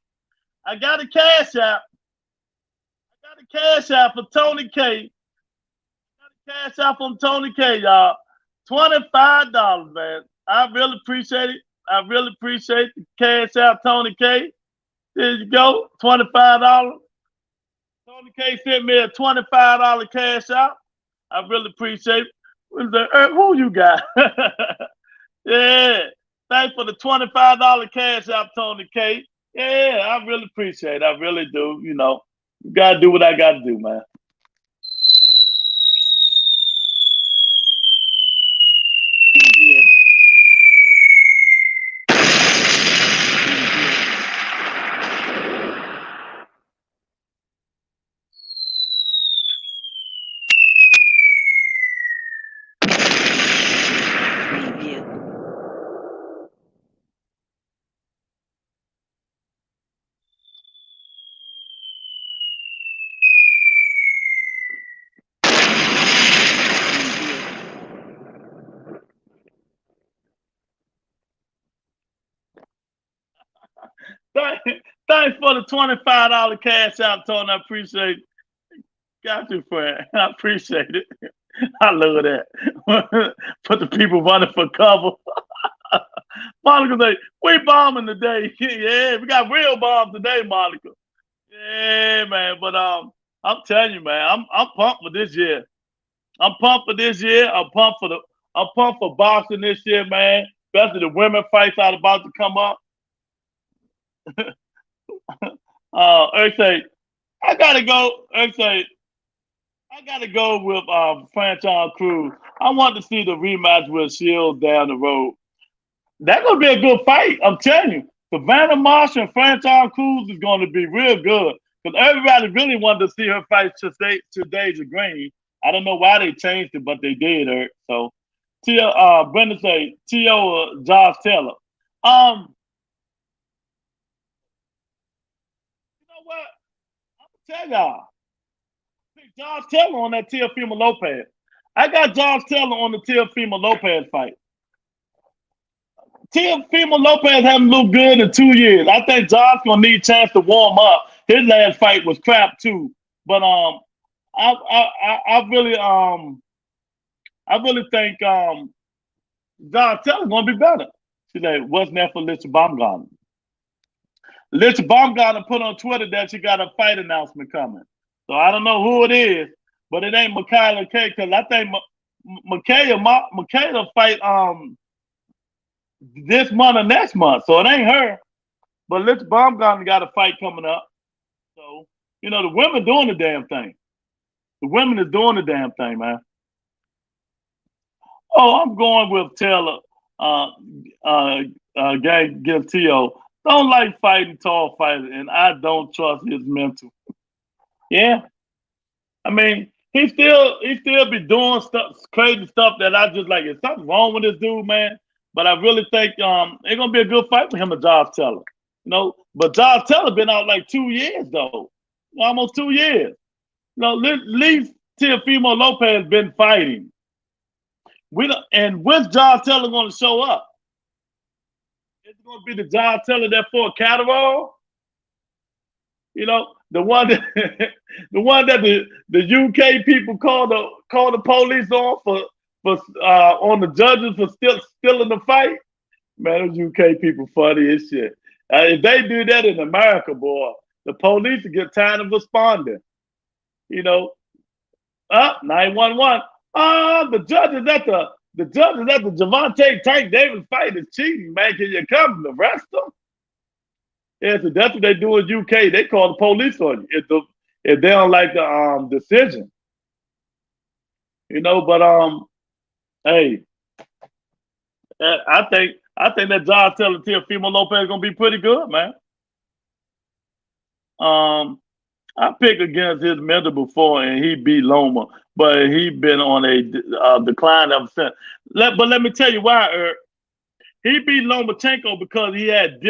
C: I got a cash out. I got a cash out for Tony K. I got a cash out from Tony K, y'all. $25, man. I really appreciate it. I really appreciate the cash out, Tony K. There you go. $25. Tony K sent me a $25 cash out. I really appreciate it. Who you got? Yeah. Thanks for the $25 cash out, Tony K. Yeah, I really appreciate it. I really do. You know, you gotta do what I gotta do, man. for the $25 cash out, Tony. I appreciate it. Got you, friend. I appreciate it. I love that. Put the people running for cover. Monica say, we bombing today. Yeah, we got real bombs today, Monica. Yeah, man. But I'm telling you, man, I'm pumped for this year. I'm pumped for this year. I'm pumped for boxing this year, man. Especially the women fights out about to come up. Eric say, I gotta go. Eric say, I gotta go with Franchon Cruz. I want to see the rematch with Shields down the road. That's gonna be a good fight. I'm telling you. Savannah Marshall and Franchon Cruz is gonna be real good. Because everybody really wanted to see her fight Deja Green. I don't know why they changed it, but they did, Eric. So Brenda say T.O. or Josh Taylor. You know what? I'm gonna tell y'all. Pick Josh Taylor on that Teofimo Lopez. I got Josh Taylor on the Teofimo Lopez fight. Teofimo Lopez haven't looked good in 2 years. I think Josh gonna need a chance to warm up. His last fight was crap too. But I really think Josh Taylor's gonna be better. She's like, what's next for Lisa Baumgartner? Lisa Baumgartner put on Twitter that she got a fight announcement coming. So I don't know who it is, but it ain't Michaela K. Because I think Michaela fight this month or next month. So it ain't her. But Lisa Baumgartner got a fight coming up. So, you know, the women doing the damn thing. The women is doing the damn thing, man. Oh, I'm going with Taylor. Gang give T.O. Don't like fighting tall fighters, and I don't trust his mental. Yeah. I mean, he still be doing stuff, crazy stuff that I just like. Is something wrong with this dude, man? But I really think it's gonna be a good fight for him and Josh Taylor. You know, but Josh Taylor been out like 2 years though. Almost 2 years. You know, at least Teofimo Lopez been fighting. And when's Josh Taylor gonna show up? It's gonna be the Josh Taylor that fought Catterall. You know, the one that the UK people call the police on for on the judges for stealing the fight. Man, those UK people funny as shit. If they do that in America, boy, the police will get tired of responding. You know, 911. The judges at the Javante Tank Davis fight is cheating, man. Can you come and arrest them? Yeah, so that's what they do in UK. They call the police on you if they don't like the decision. You know, but hey, I think that Josh Taylor Teofimo Lopez is gonna be pretty good, man. I picked against his mentor before, and he beat Loma, but he been on a decline ever since. But let me tell you why, Eric. He beat Lomachenko because he had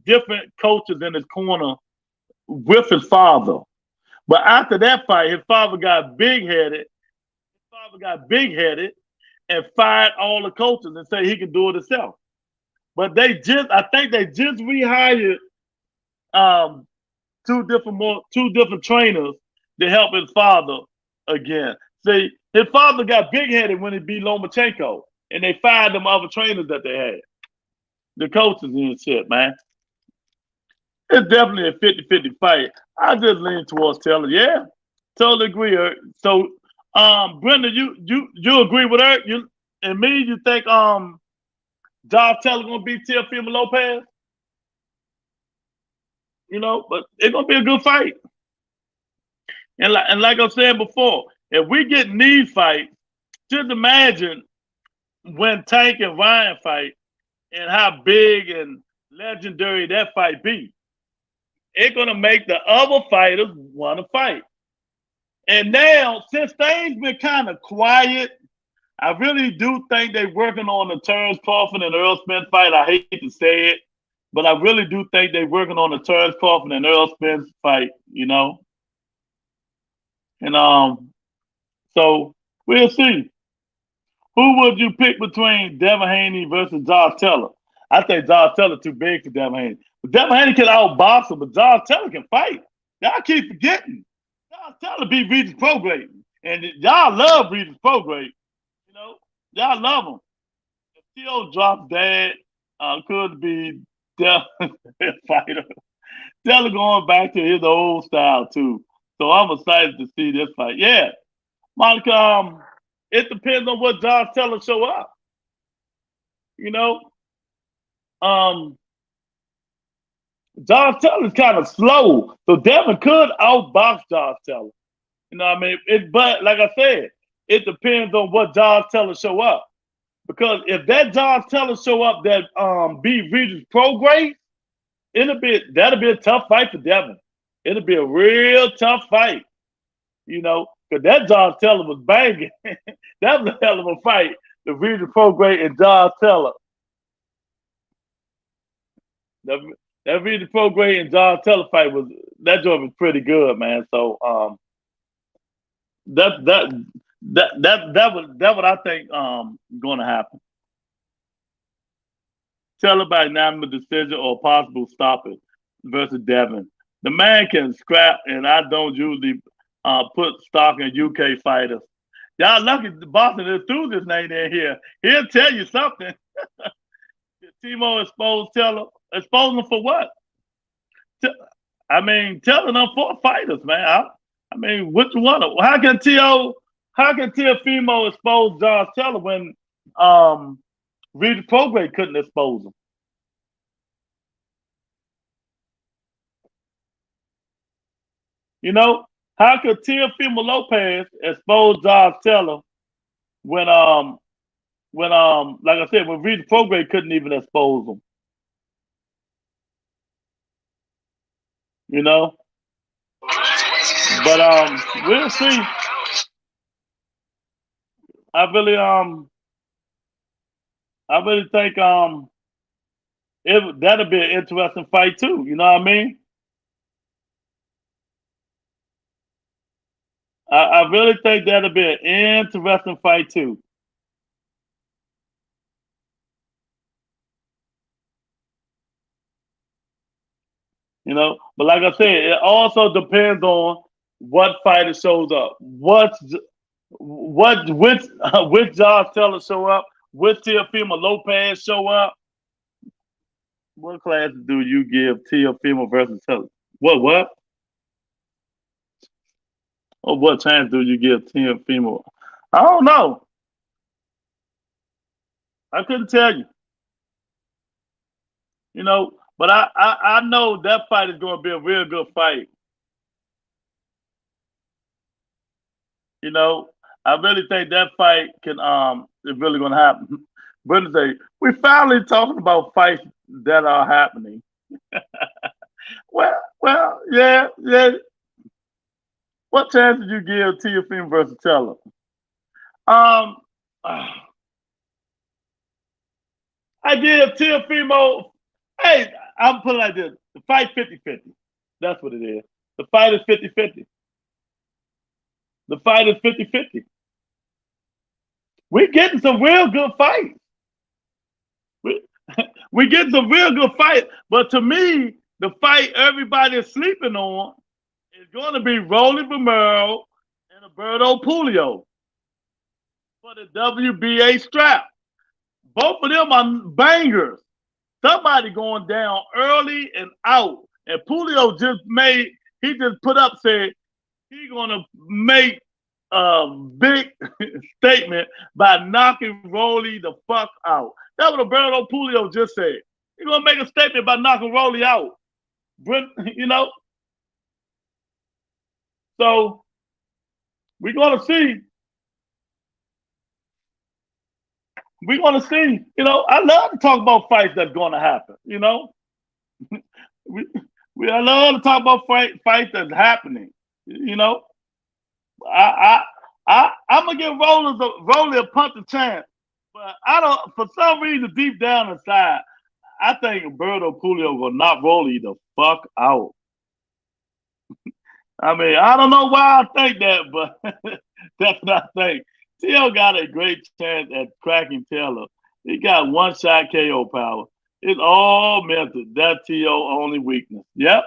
C: different coaches in his corner with his father. But after that fight, his father got big-headed. And fired all the coaches and said he can do it himself. But I think they just rehired two different trainers to help his father again. See, his father got big-headed when he beat Lomachenko, and they fired them other trainers that they had. The coaches and shit, man. It's definitely a 50-50 fight. I just lean towards Taylor. Yeah, totally agree, Eric. So, Brenda, you agree with Eric? You think Josh Taylor gonna beat Teofimo Lopez? You know, but it's gonna be a good fight. And like I said before, if we get knee fights, just imagine when Tank and Ryan fight and how big and legendary that fight be. It's gonna make the other fighters want to fight. And now, since things been kind of quiet, I really do think they're working on the Terrence Crawford and Earl Spence fight. I hate to say it, but I really do think they're working on the Terrence Crawford and Earl Spence fight, you know? And so we'll see. Who would you pick between Devin Haney versus Josh Taylor? I think Josh Taylor too big for Devin Haney. But Devin Haney can outbox him, but Josh Taylor can fight. Y'all keep forgetting. Josh Taylor beat Regis Prograde. And y'all love Regis Prograde. You know, y'all love him. If T.O. drops dead, could be Devin fighter. Taylor going back to his old style too. So I'm excited to see this fight. Yeah. Monica, it depends on what Josh Taylor show up. You know? Josh Taylor's kind of slow. So Devin could outbox Josh Taylor. You know what I mean? But like I said, it depends on what Josh Taylor show up. Because if that Josh Taylor show up that beat Regis Prograde, that'll be a tough fight for Devin. It'll be a real tough fight. You know, because that Josh Taylor was banging. That was a hell of a fight. The Regis Prograde and Josh Taylor. That Regis Prograde and Josh Taylor fight that joint was pretty good, man. So that what I think gonna happen. Taylor by unanimous decision or possible stoppage versus Devin. The man can scrap, and I don't usually put stock in UK fighters. Y'all lucky the Boston enthusiast ain't in here. He'll tell you something. Timo exposed Taylor. Expose him for what? I mean, telling them for fighters, man. I mean, which one? How can Teofimo expose Josh Taylor when Regis Prograde couldn't expose him? You know, how could Teofimo Lopez expose Josh Taylor when like I said, when Regis Prograde couldn't even expose him? You know? But we'll see. I really think that'll be an interesting fight too. You know what I mean? I really think that'll be an interesting fight too. You know, but like I said, it also depends on what fighter shows up. Which Josh Taylor show up? Which Teofimo Lopez show up? What class do you give Teofimo versus Taylor? What? Or what chance do you give Teofimo? I don't know. I couldn't tell you. You know, but I know that fight is going to be a real good fight. You know, I really think that fight is really going to happen. Brenda say, we finally talking about fights that are happening. well, yeah. What chance did you give Teofimo versus Taylor? I give Teofimo. Hey, I'm putting it like this. The fight 50-50. That's what it is. The fight is 50-50. The fight is 50-50. We're getting some real good fights. We're getting some real good fights. But to me, the fight everybody is sleeping on is going to be Rolly Romero and Alberto Puello for the WBA strap. Both of them are bangers. Somebody going down early and out. And Puello just put up, said he's going to make a big statement by knocking Rolly the fuck out. That's what Alberto Puello just said. He's going to make a statement by knocking Rolly out. You know? So, we're going to see. We're going to see. You know, I love to talk about fights that's going to happen. You know? I love to talk about fights that's happening. You know? I'm going to give Rolly a punch a chance. But I don't, for some reason, deep down inside, I think Alberto Puello will knock Rolly the fuck out. I mean, I don't know why I think that, but that's what I think. T.O. got a great chance at cracking Taylor. He got one shot KO power. It's all mental. That's T.O. only weakness. Yep.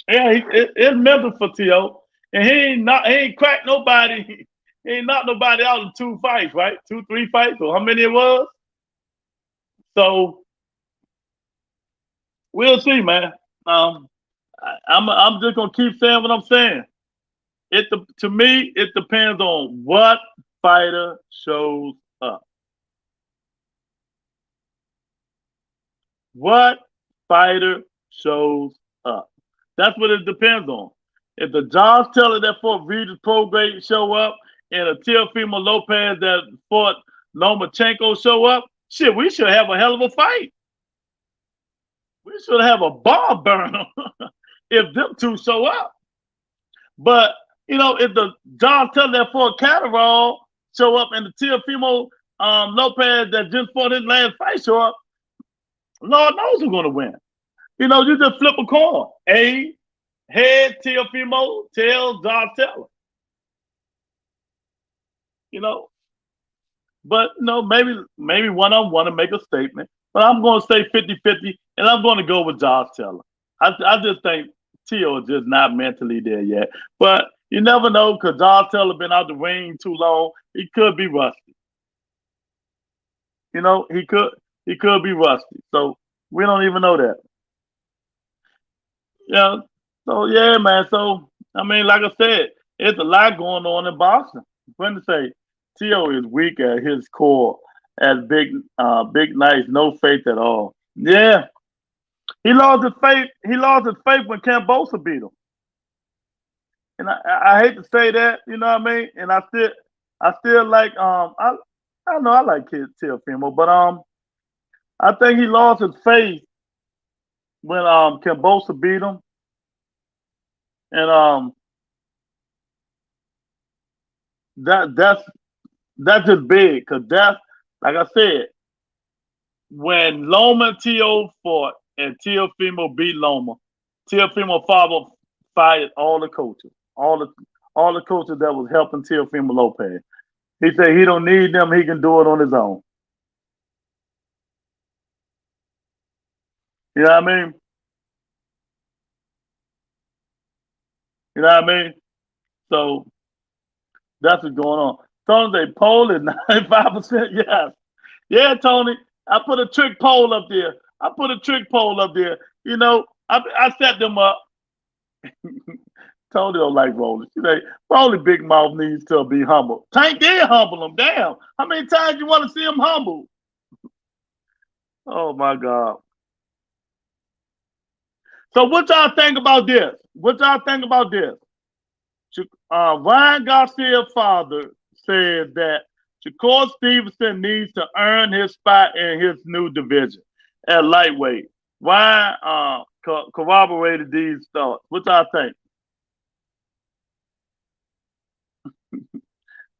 C: Yeah, it's mental for T.O. And he ain't cracked nobody. He ain't knocked nobody out in 2 fights, right? 2, 3 fights, or how many it was. So we'll see, man. I'm just gonna keep saying what I'm saying. To me, it depends on what fighter shows up. What fighter shows up? That's what it depends on. If the Josh Taylor that fought Regis Prograde show up and a Teofimo Lopez that fought Lomachenko show up, shit, we should have a hell of a fight. We should have a bomb burner if them two show up. But, if the Josh Taylor that fought Catterall show up and the Teofimo Lopez that just fought his last fight show up, Lord knows who's going to win. You just flip a coin. Head Teofimo, tail Josh Taylor. But maybe one of them want to make a statement. But I'm going to say 50-50, and I'm going to go with Josh Taylor. I just think T.O. is just not mentally there yet. But you never know because Josh Taylor been out the ring too long. He could be rusty. He could be rusty. So we don't even know that. Yeah. So yeah, man. So I mean, like I said, it's a lot going on in boxing. I'm going to say T.O. is weak at his core, as big nice, no faith at all. Yeah. He lost his faith. He lost his faith when Cambosa beat him. And I hate to say that, you know what I mean? And I still like I know I like Teofimo, but I think he lost his faith when Cambosa beat him. And that's just big because that's like I said, when Loma and T.O. fought and Teofimo beat Loma, Teofimo father fired all the coaches, all the coaches that was helping Teofimo Lopez. He said he don't need them, he can do it on his own. You know what I mean? You know what I mean? So that's what's going on. Tony, they poll is 95%. Yes. Yeah, Tony. I put a trick poll up there. I set them up. Tony don't like Rolly. She say, Rolly big mouth needs to be humble. Tank did humble him. Damn. How many times you want to see him humble? Oh, my God. So what y'all think about this? Ryan Garcia's father said that Shakur Stevenson needs to earn his spot in his new division at lightweight. Ryan corroborated these thoughts. What y'all think?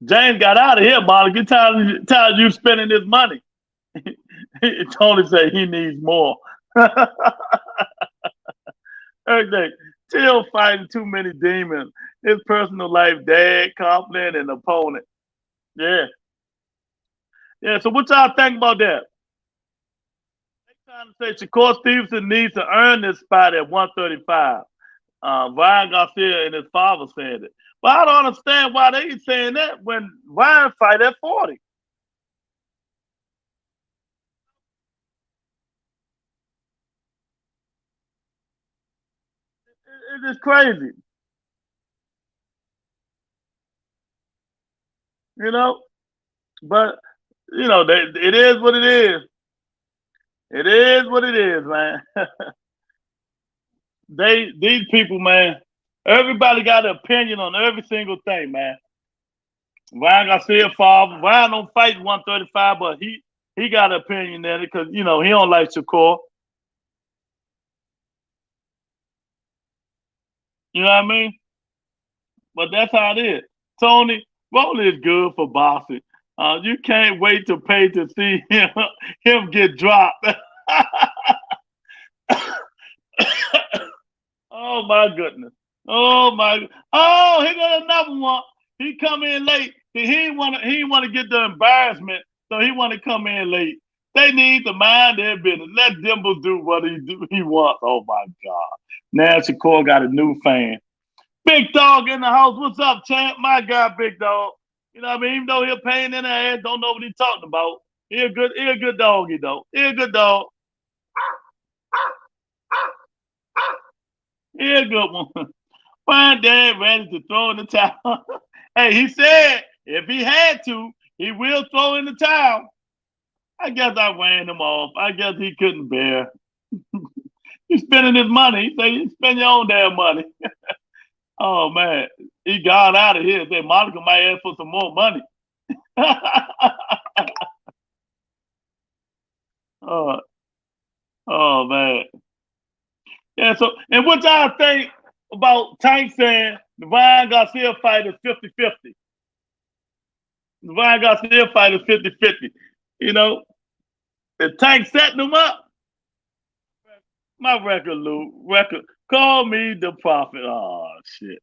C: James got out of here, Monica. Tired of you spending his money. Tony said he needs more. Everything. Still fighting too many demons. His personal life, dad, confident, and opponent. Yeah. Yeah, so what y'all think about that? They trying to say Shakur Stevenson needs to earn this spot at 135. Ryan Garcia and his father said it. But I don't understand why they saying that when Ryan fight at 40. It's just crazy. But it is what it is. It is what it is, man. These people, man, everybody got an opinion on every single thing, man. Ryan Garcia father, Ryan don't fight 135, but he got an opinion in it because he don't like Shakur. You know what I mean? But that's how it is. Tony, Rolly is good for boxing. You can't wait to pay to see him get dropped. Oh my goodness. Oh he got another one. He come in late. He didn't want to get the embarrassment, so he want to come in late. They need to mind their business. Let Dimble do what he wants. Oh my God. Now Shakur got a new fan. Big Dog in the house. What's up, champ? My God, Big Dog. You know what I mean? Even though he's a pain in the ass, don't know what he's talking about. He a good doggy though. He a good dog. He a good one. My dad ready to throw in the towel. Hey, he said if he had to, he will throw in the towel. I guess I ran him off. I guess he couldn't bear. He's spending his money. He said, you spend your own damn money. Oh, man. He got out of here and said, Monica might ask for some more money. Oh, man. Yeah, so, and what y'all think about Tank saying the Ryan Garcia fight is 50-50? The Ryan Garcia fight is 50-50. You know, the Tank setting them up. My record, Lou. Record. Call me the prophet. Oh, shit.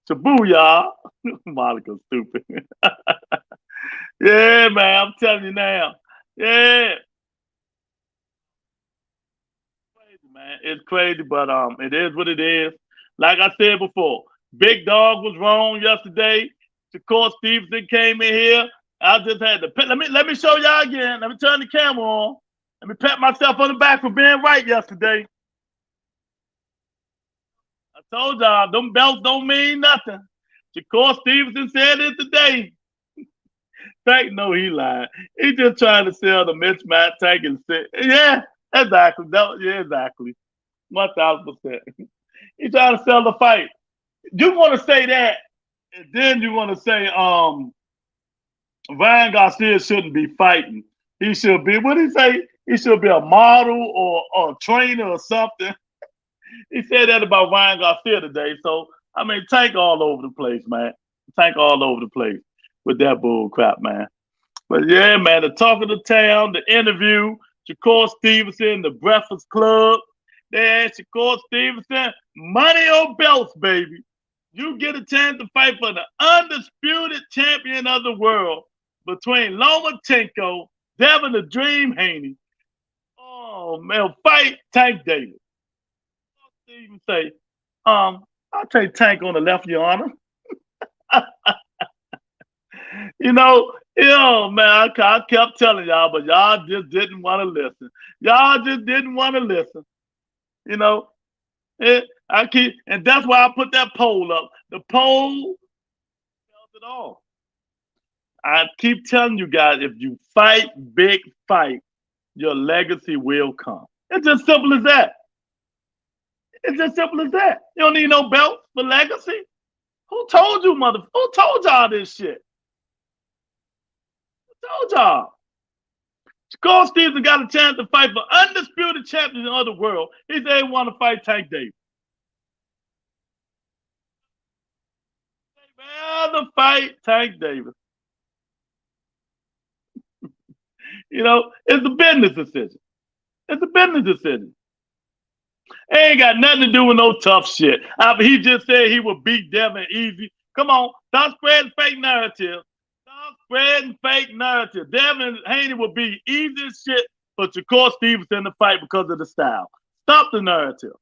C: Taboo, y'all. Monica's stupid. Yeah, man. I'm telling you now. Yeah. Crazy, man. It's crazy, but it is what it is. Like I said before, Big Dog was wrong yesterday. Shakur Stevenson came in here. I just had to let me show y'all again. Let me turn the camera on. Let me pat myself on the back for being right yesterday. I told y'all, them belts don't mean nothing. Shakur Stevenson said it today. Tank, no, he lied. He just trying to sell the mismatch Tank and say, yeah, exactly. Yeah, exactly. 1,000%. He trying to sell the fight. You want to say that, and then you want to say, Ryan Garcia shouldn't be fighting. He should be, what did he say? He should be a model or a trainer or something. He said that about Ryan Garcia today. So, I mean, Tank all over the place, man. Tank all over the place with that bull crap, man. But yeah, man, the talk of the town, the interview, Shakur Stevenson, the Breakfast Club. They asked Shakur Stevenson, money or belts, baby. You get a chance to fight for the undisputed champion of the world between Lomachenko, Devin the Dream Haney. Oh, man, fight Tank Davis. Steven say, I'll take Tank on the left, Your Honor. You know, man, I kept telling y'all, but y'all just didn't want to listen. Y'all just didn't want to listen. You know, and that's why I put that poll up. The poll tells it all. I keep telling you guys, if you fight big fight, your legacy will come. It's just simple as that. It's as simple as that. You don't need no belt for legacy. Who told you, who told y'all this shit? Who told y'all? Shakur Stevenson got a chance to fight for undisputed champions of the world. He said he want to fight Tank Davis. They'd rather fight Tank Davis. You know, it's a business decision. It's a business decision. It ain't got nothing to do with no tough shit. He just said he would beat Devin easy. Come on, stop spreading fake narrative. Stop spreading fake narrative. Devin Haney will be easy as shit for Shakur Stevenson to fight because of the style. Stop the narrative.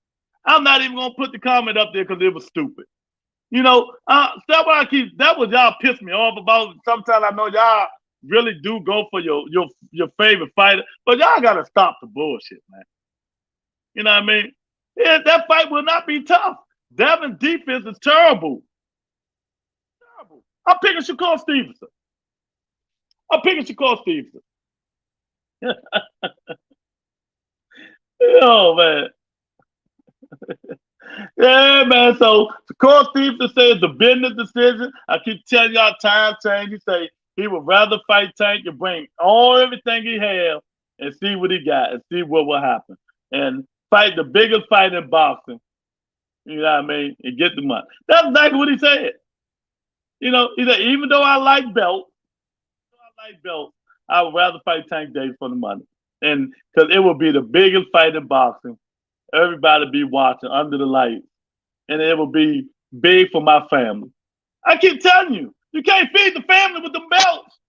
C: I'm not even gonna put the comment up there because it was stupid. You know, that's why that was y'all pissed me off about. Sometimes I know y'all really do go for your favorite fighter, but y'all gotta stop the bullshit, man. You know what I mean? Yeah, that fight will not be tough. Devin's defense is terrible. Terrible. I'm picking Shakur Stevenson. Oh, man. Yeah, man. So Shakur Stevenson says the business decision. I keep telling y'all time change. He say he would rather fight Tank and bring everything he has and see what he got and see what will happen. And fight the biggest fight in boxing. You know what I mean? And get the money. That's exactly what he said. You know, he said, even though I like belts, I would rather fight Tank Davis for the money. And because it will be the biggest fight in boxing. Everybody be watching under the lights. And it will be big for my family. I keep telling you, you can't feed the family with the belts.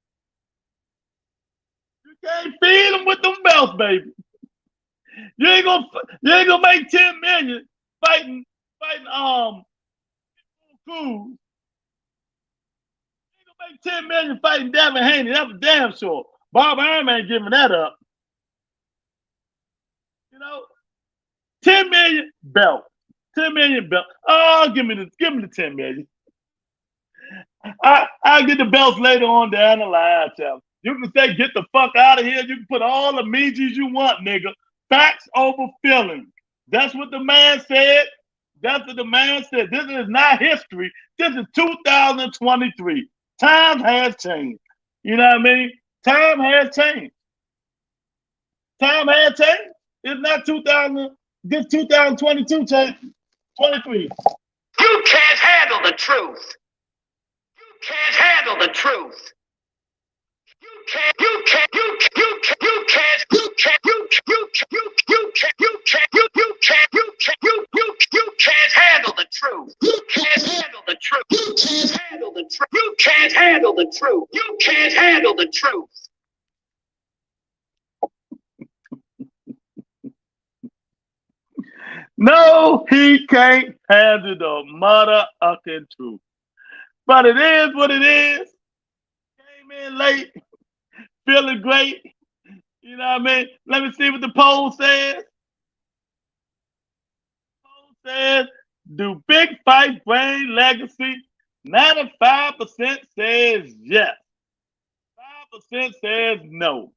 C: Can't feed them with them belts, baby. You ain't gonna make 10 million fighting Cruz. You ain't gonna make 10 million fighting Devin Haney. That's for damn sure. Bob Arum ain't giving that up. You know, 10 million belt. 10 million belt. Oh, give me the 10 million. I'll get the belts later on down the line, child. You can say, get the fuck out of here. You can put all the emojis you want, nigga. Facts over feelings. That's what the man said. That's what the man said. This is not history. This is 2023. Times has changed. You know what I mean? Time has changed. Time has changed. It's not 2000. This 2022 change. 23.
D: You can't handle the truth. You can't handle the truth. You can't handle the truth. You can't handle the truth. You can't handle the truth. You can't handle the truth. You can't handle the truth.
C: No, he can't handle the motherfucking truth. But it is what it is. Came in late, feeling great. You know what I mean? Let me see what the poll says. The poll says, do big fight bring legacy? 95% says yes. 5% says no.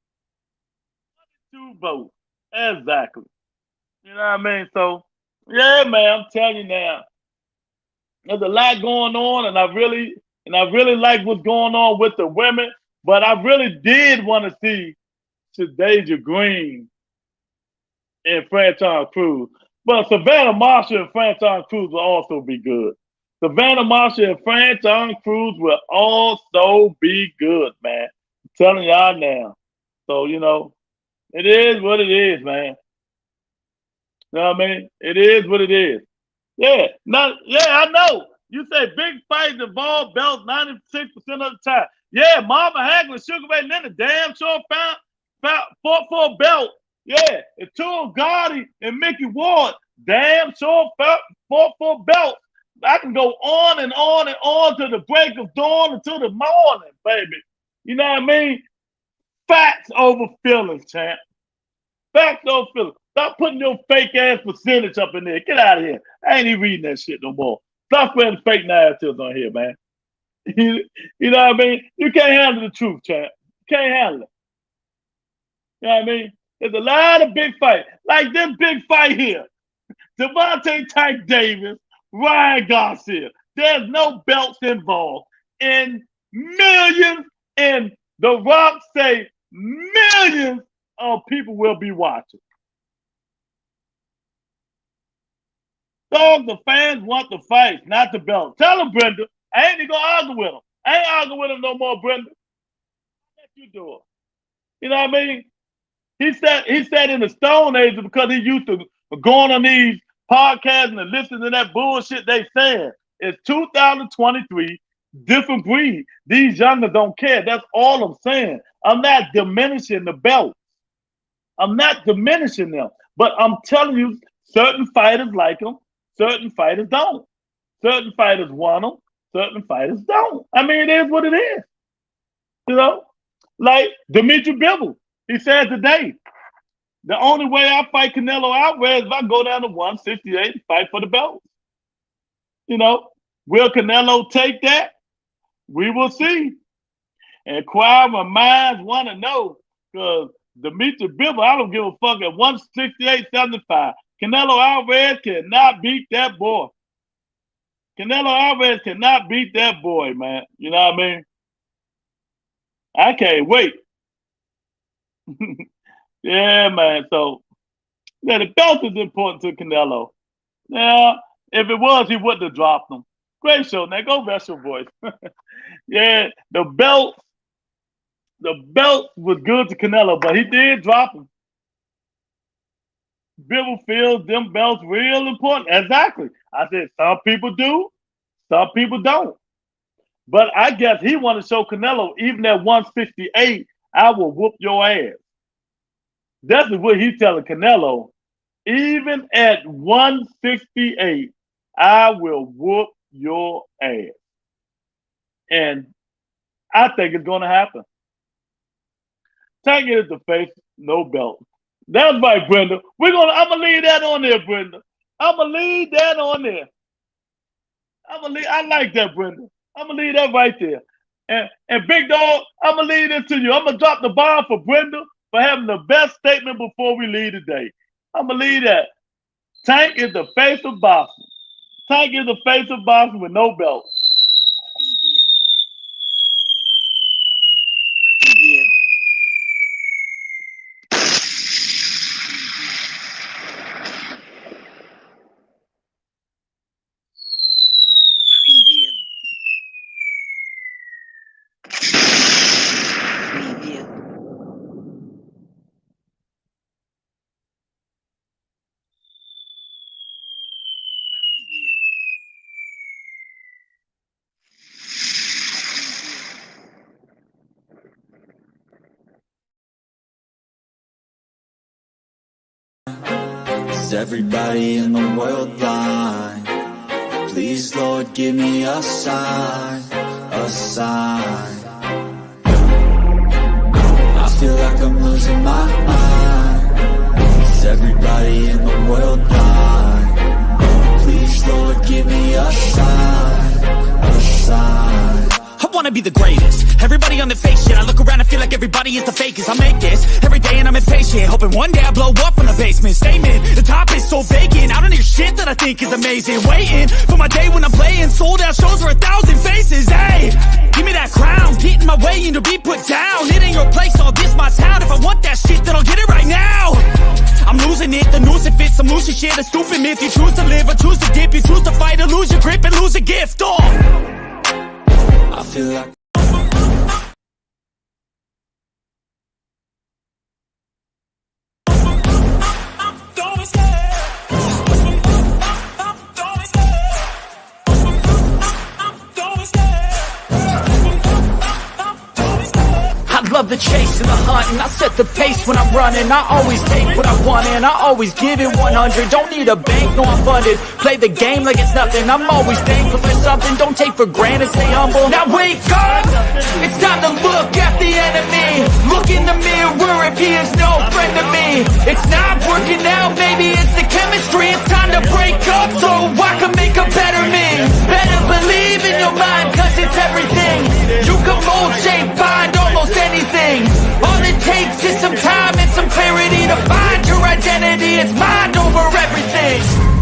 C: 22 votes. Exactly. You know what I mean? So, yeah, man, I'm telling you now. There's a lot going on, and I really like what's going on with the women, but I really did want to see Shadeja Green and Franchon Cruz. But Savannah Marshall and Franchon Cruz will also be good. Savannah Marshall and Franchon Cruz will also be good, man. I'm telling y'all now. So, you know, it is what it is, man. You know what I mean? It is what it is. Yeah, I know. You say big fights involve belts 96% of the time. Yeah, Marvin Hagler, Sugar Ray Leonard, damn sure fought for a belt. Yeah, and Tool Gotti and Mickey Ward, damn sure fought for a belt. I can go on and on and on to the break of dawn until the morning, baby. You know what I mean? Facts over feelings, champ. Facts over feelings. Stop putting your fake ass percentage up in there. Get out of here. I ain't even reading that shit no more. Stop spreading fake narratives on here, man. You know what I mean? You can't handle the truth, champ. You can't handle it. You know what I mean? There's a lot of big fights. Like this big fight here. Devontae Tank Davis, Ryan Garcia. There's no belts involved. And millions, and The Rock say millions of people will be watching. Dog, the fans want the fight, not the belt. Tell him, Brenda. I ain't even gonna argue with him. I ain't arguing with him no more, Brenda. What you doing? You know what I mean? He said in the Stone Age because he used to going on these podcasts and listening to that bullshit they saying. It's 2023, different breed. These youngers don't care. That's all I'm saying. I'm not diminishing the belt. I'm not diminishing them. But I'm telling you, certain fighters like them. Certain fighters don't. Certain fighters want them. Certain fighters don't. I mean, it is what it is. You know? Like Dimitri Bivol. He said today, the only way I fight Canelo Alvarez is if I go down to 168 and fight for the belt. You know? Will Canelo take that? We will see. And inquiring minds want to know, because Dimitri Bivol, I don't give a fuck at 168.75. Canelo Alvarez cannot beat that boy. Canelo Alvarez cannot beat that boy, man. You know what I mean? I can't wait. Yeah, man. So, yeah, the belt is important to Canelo. Now, if it was, he wouldn't have dropped him. Great show. Now, go rest your voice. Yeah, the belt was good to Canelo, but he did drop him. Bivol feels them belts real important. Exactly. I said some people do, some people don't. But I guess he wanted to show Canelo, even at 168, I will whoop your ass. That's what he's telling Canelo. Even at 168, I will whoop your ass. And I think it's going to happen. Tank is the face, no belt. That's right, Brenda. I'm gonna leave that on there, Brenda. I'm gonna leave that on there. I like that, Brenda. I'm gonna leave that right there. And Big Dog, I'm gonna leave this to you. I'm gonna drop the bomb for Brenda for having the best statement before we leave today. I'm gonna leave that. Tank is the face of boxing. Tank is the face of boxing with no belt.
A: Is everybody in the world blind? Please, Lord, give me a sign, a sign. I feel like I'm losing my mind. Is everybody in the world blind? Please, Lord, give me a sign, a sign.
B: I wanna be the greatest. Everybody on the fake shit. I look around and feel like everybody is the fakest. I make this every day and I'm impatient, hoping one day I blow up from the basement. Statement, the top is so vacant. I don't hear shit that I think is amazing. Waiting for my day when I'm playing sold out shows for 1,000 faces. Hey, give me that crown, get in my way and to be put down. It ain't your place, all this my town. If I want that shit, then I'll get it right now. I'm losing it, the noose it fits. Some losing shit, a stupid myth. You choose to live or choose to dip. You choose to fight or lose your grip and lose a gift. Oh,
A: I feel like
B: love the chase and the hunt, and I set the pace when I'm running. I always take what I want and I always give it 100. Don't need a bank, no I'm funded. Play the game like it's nothing. I'm always thankful for something. Don't take for granted, stay humble. Now wake up, it's time to look at the enemy. Look in the mirror if he is no friend to me. It's not working out, maybe it's the chemistry. It's time to break up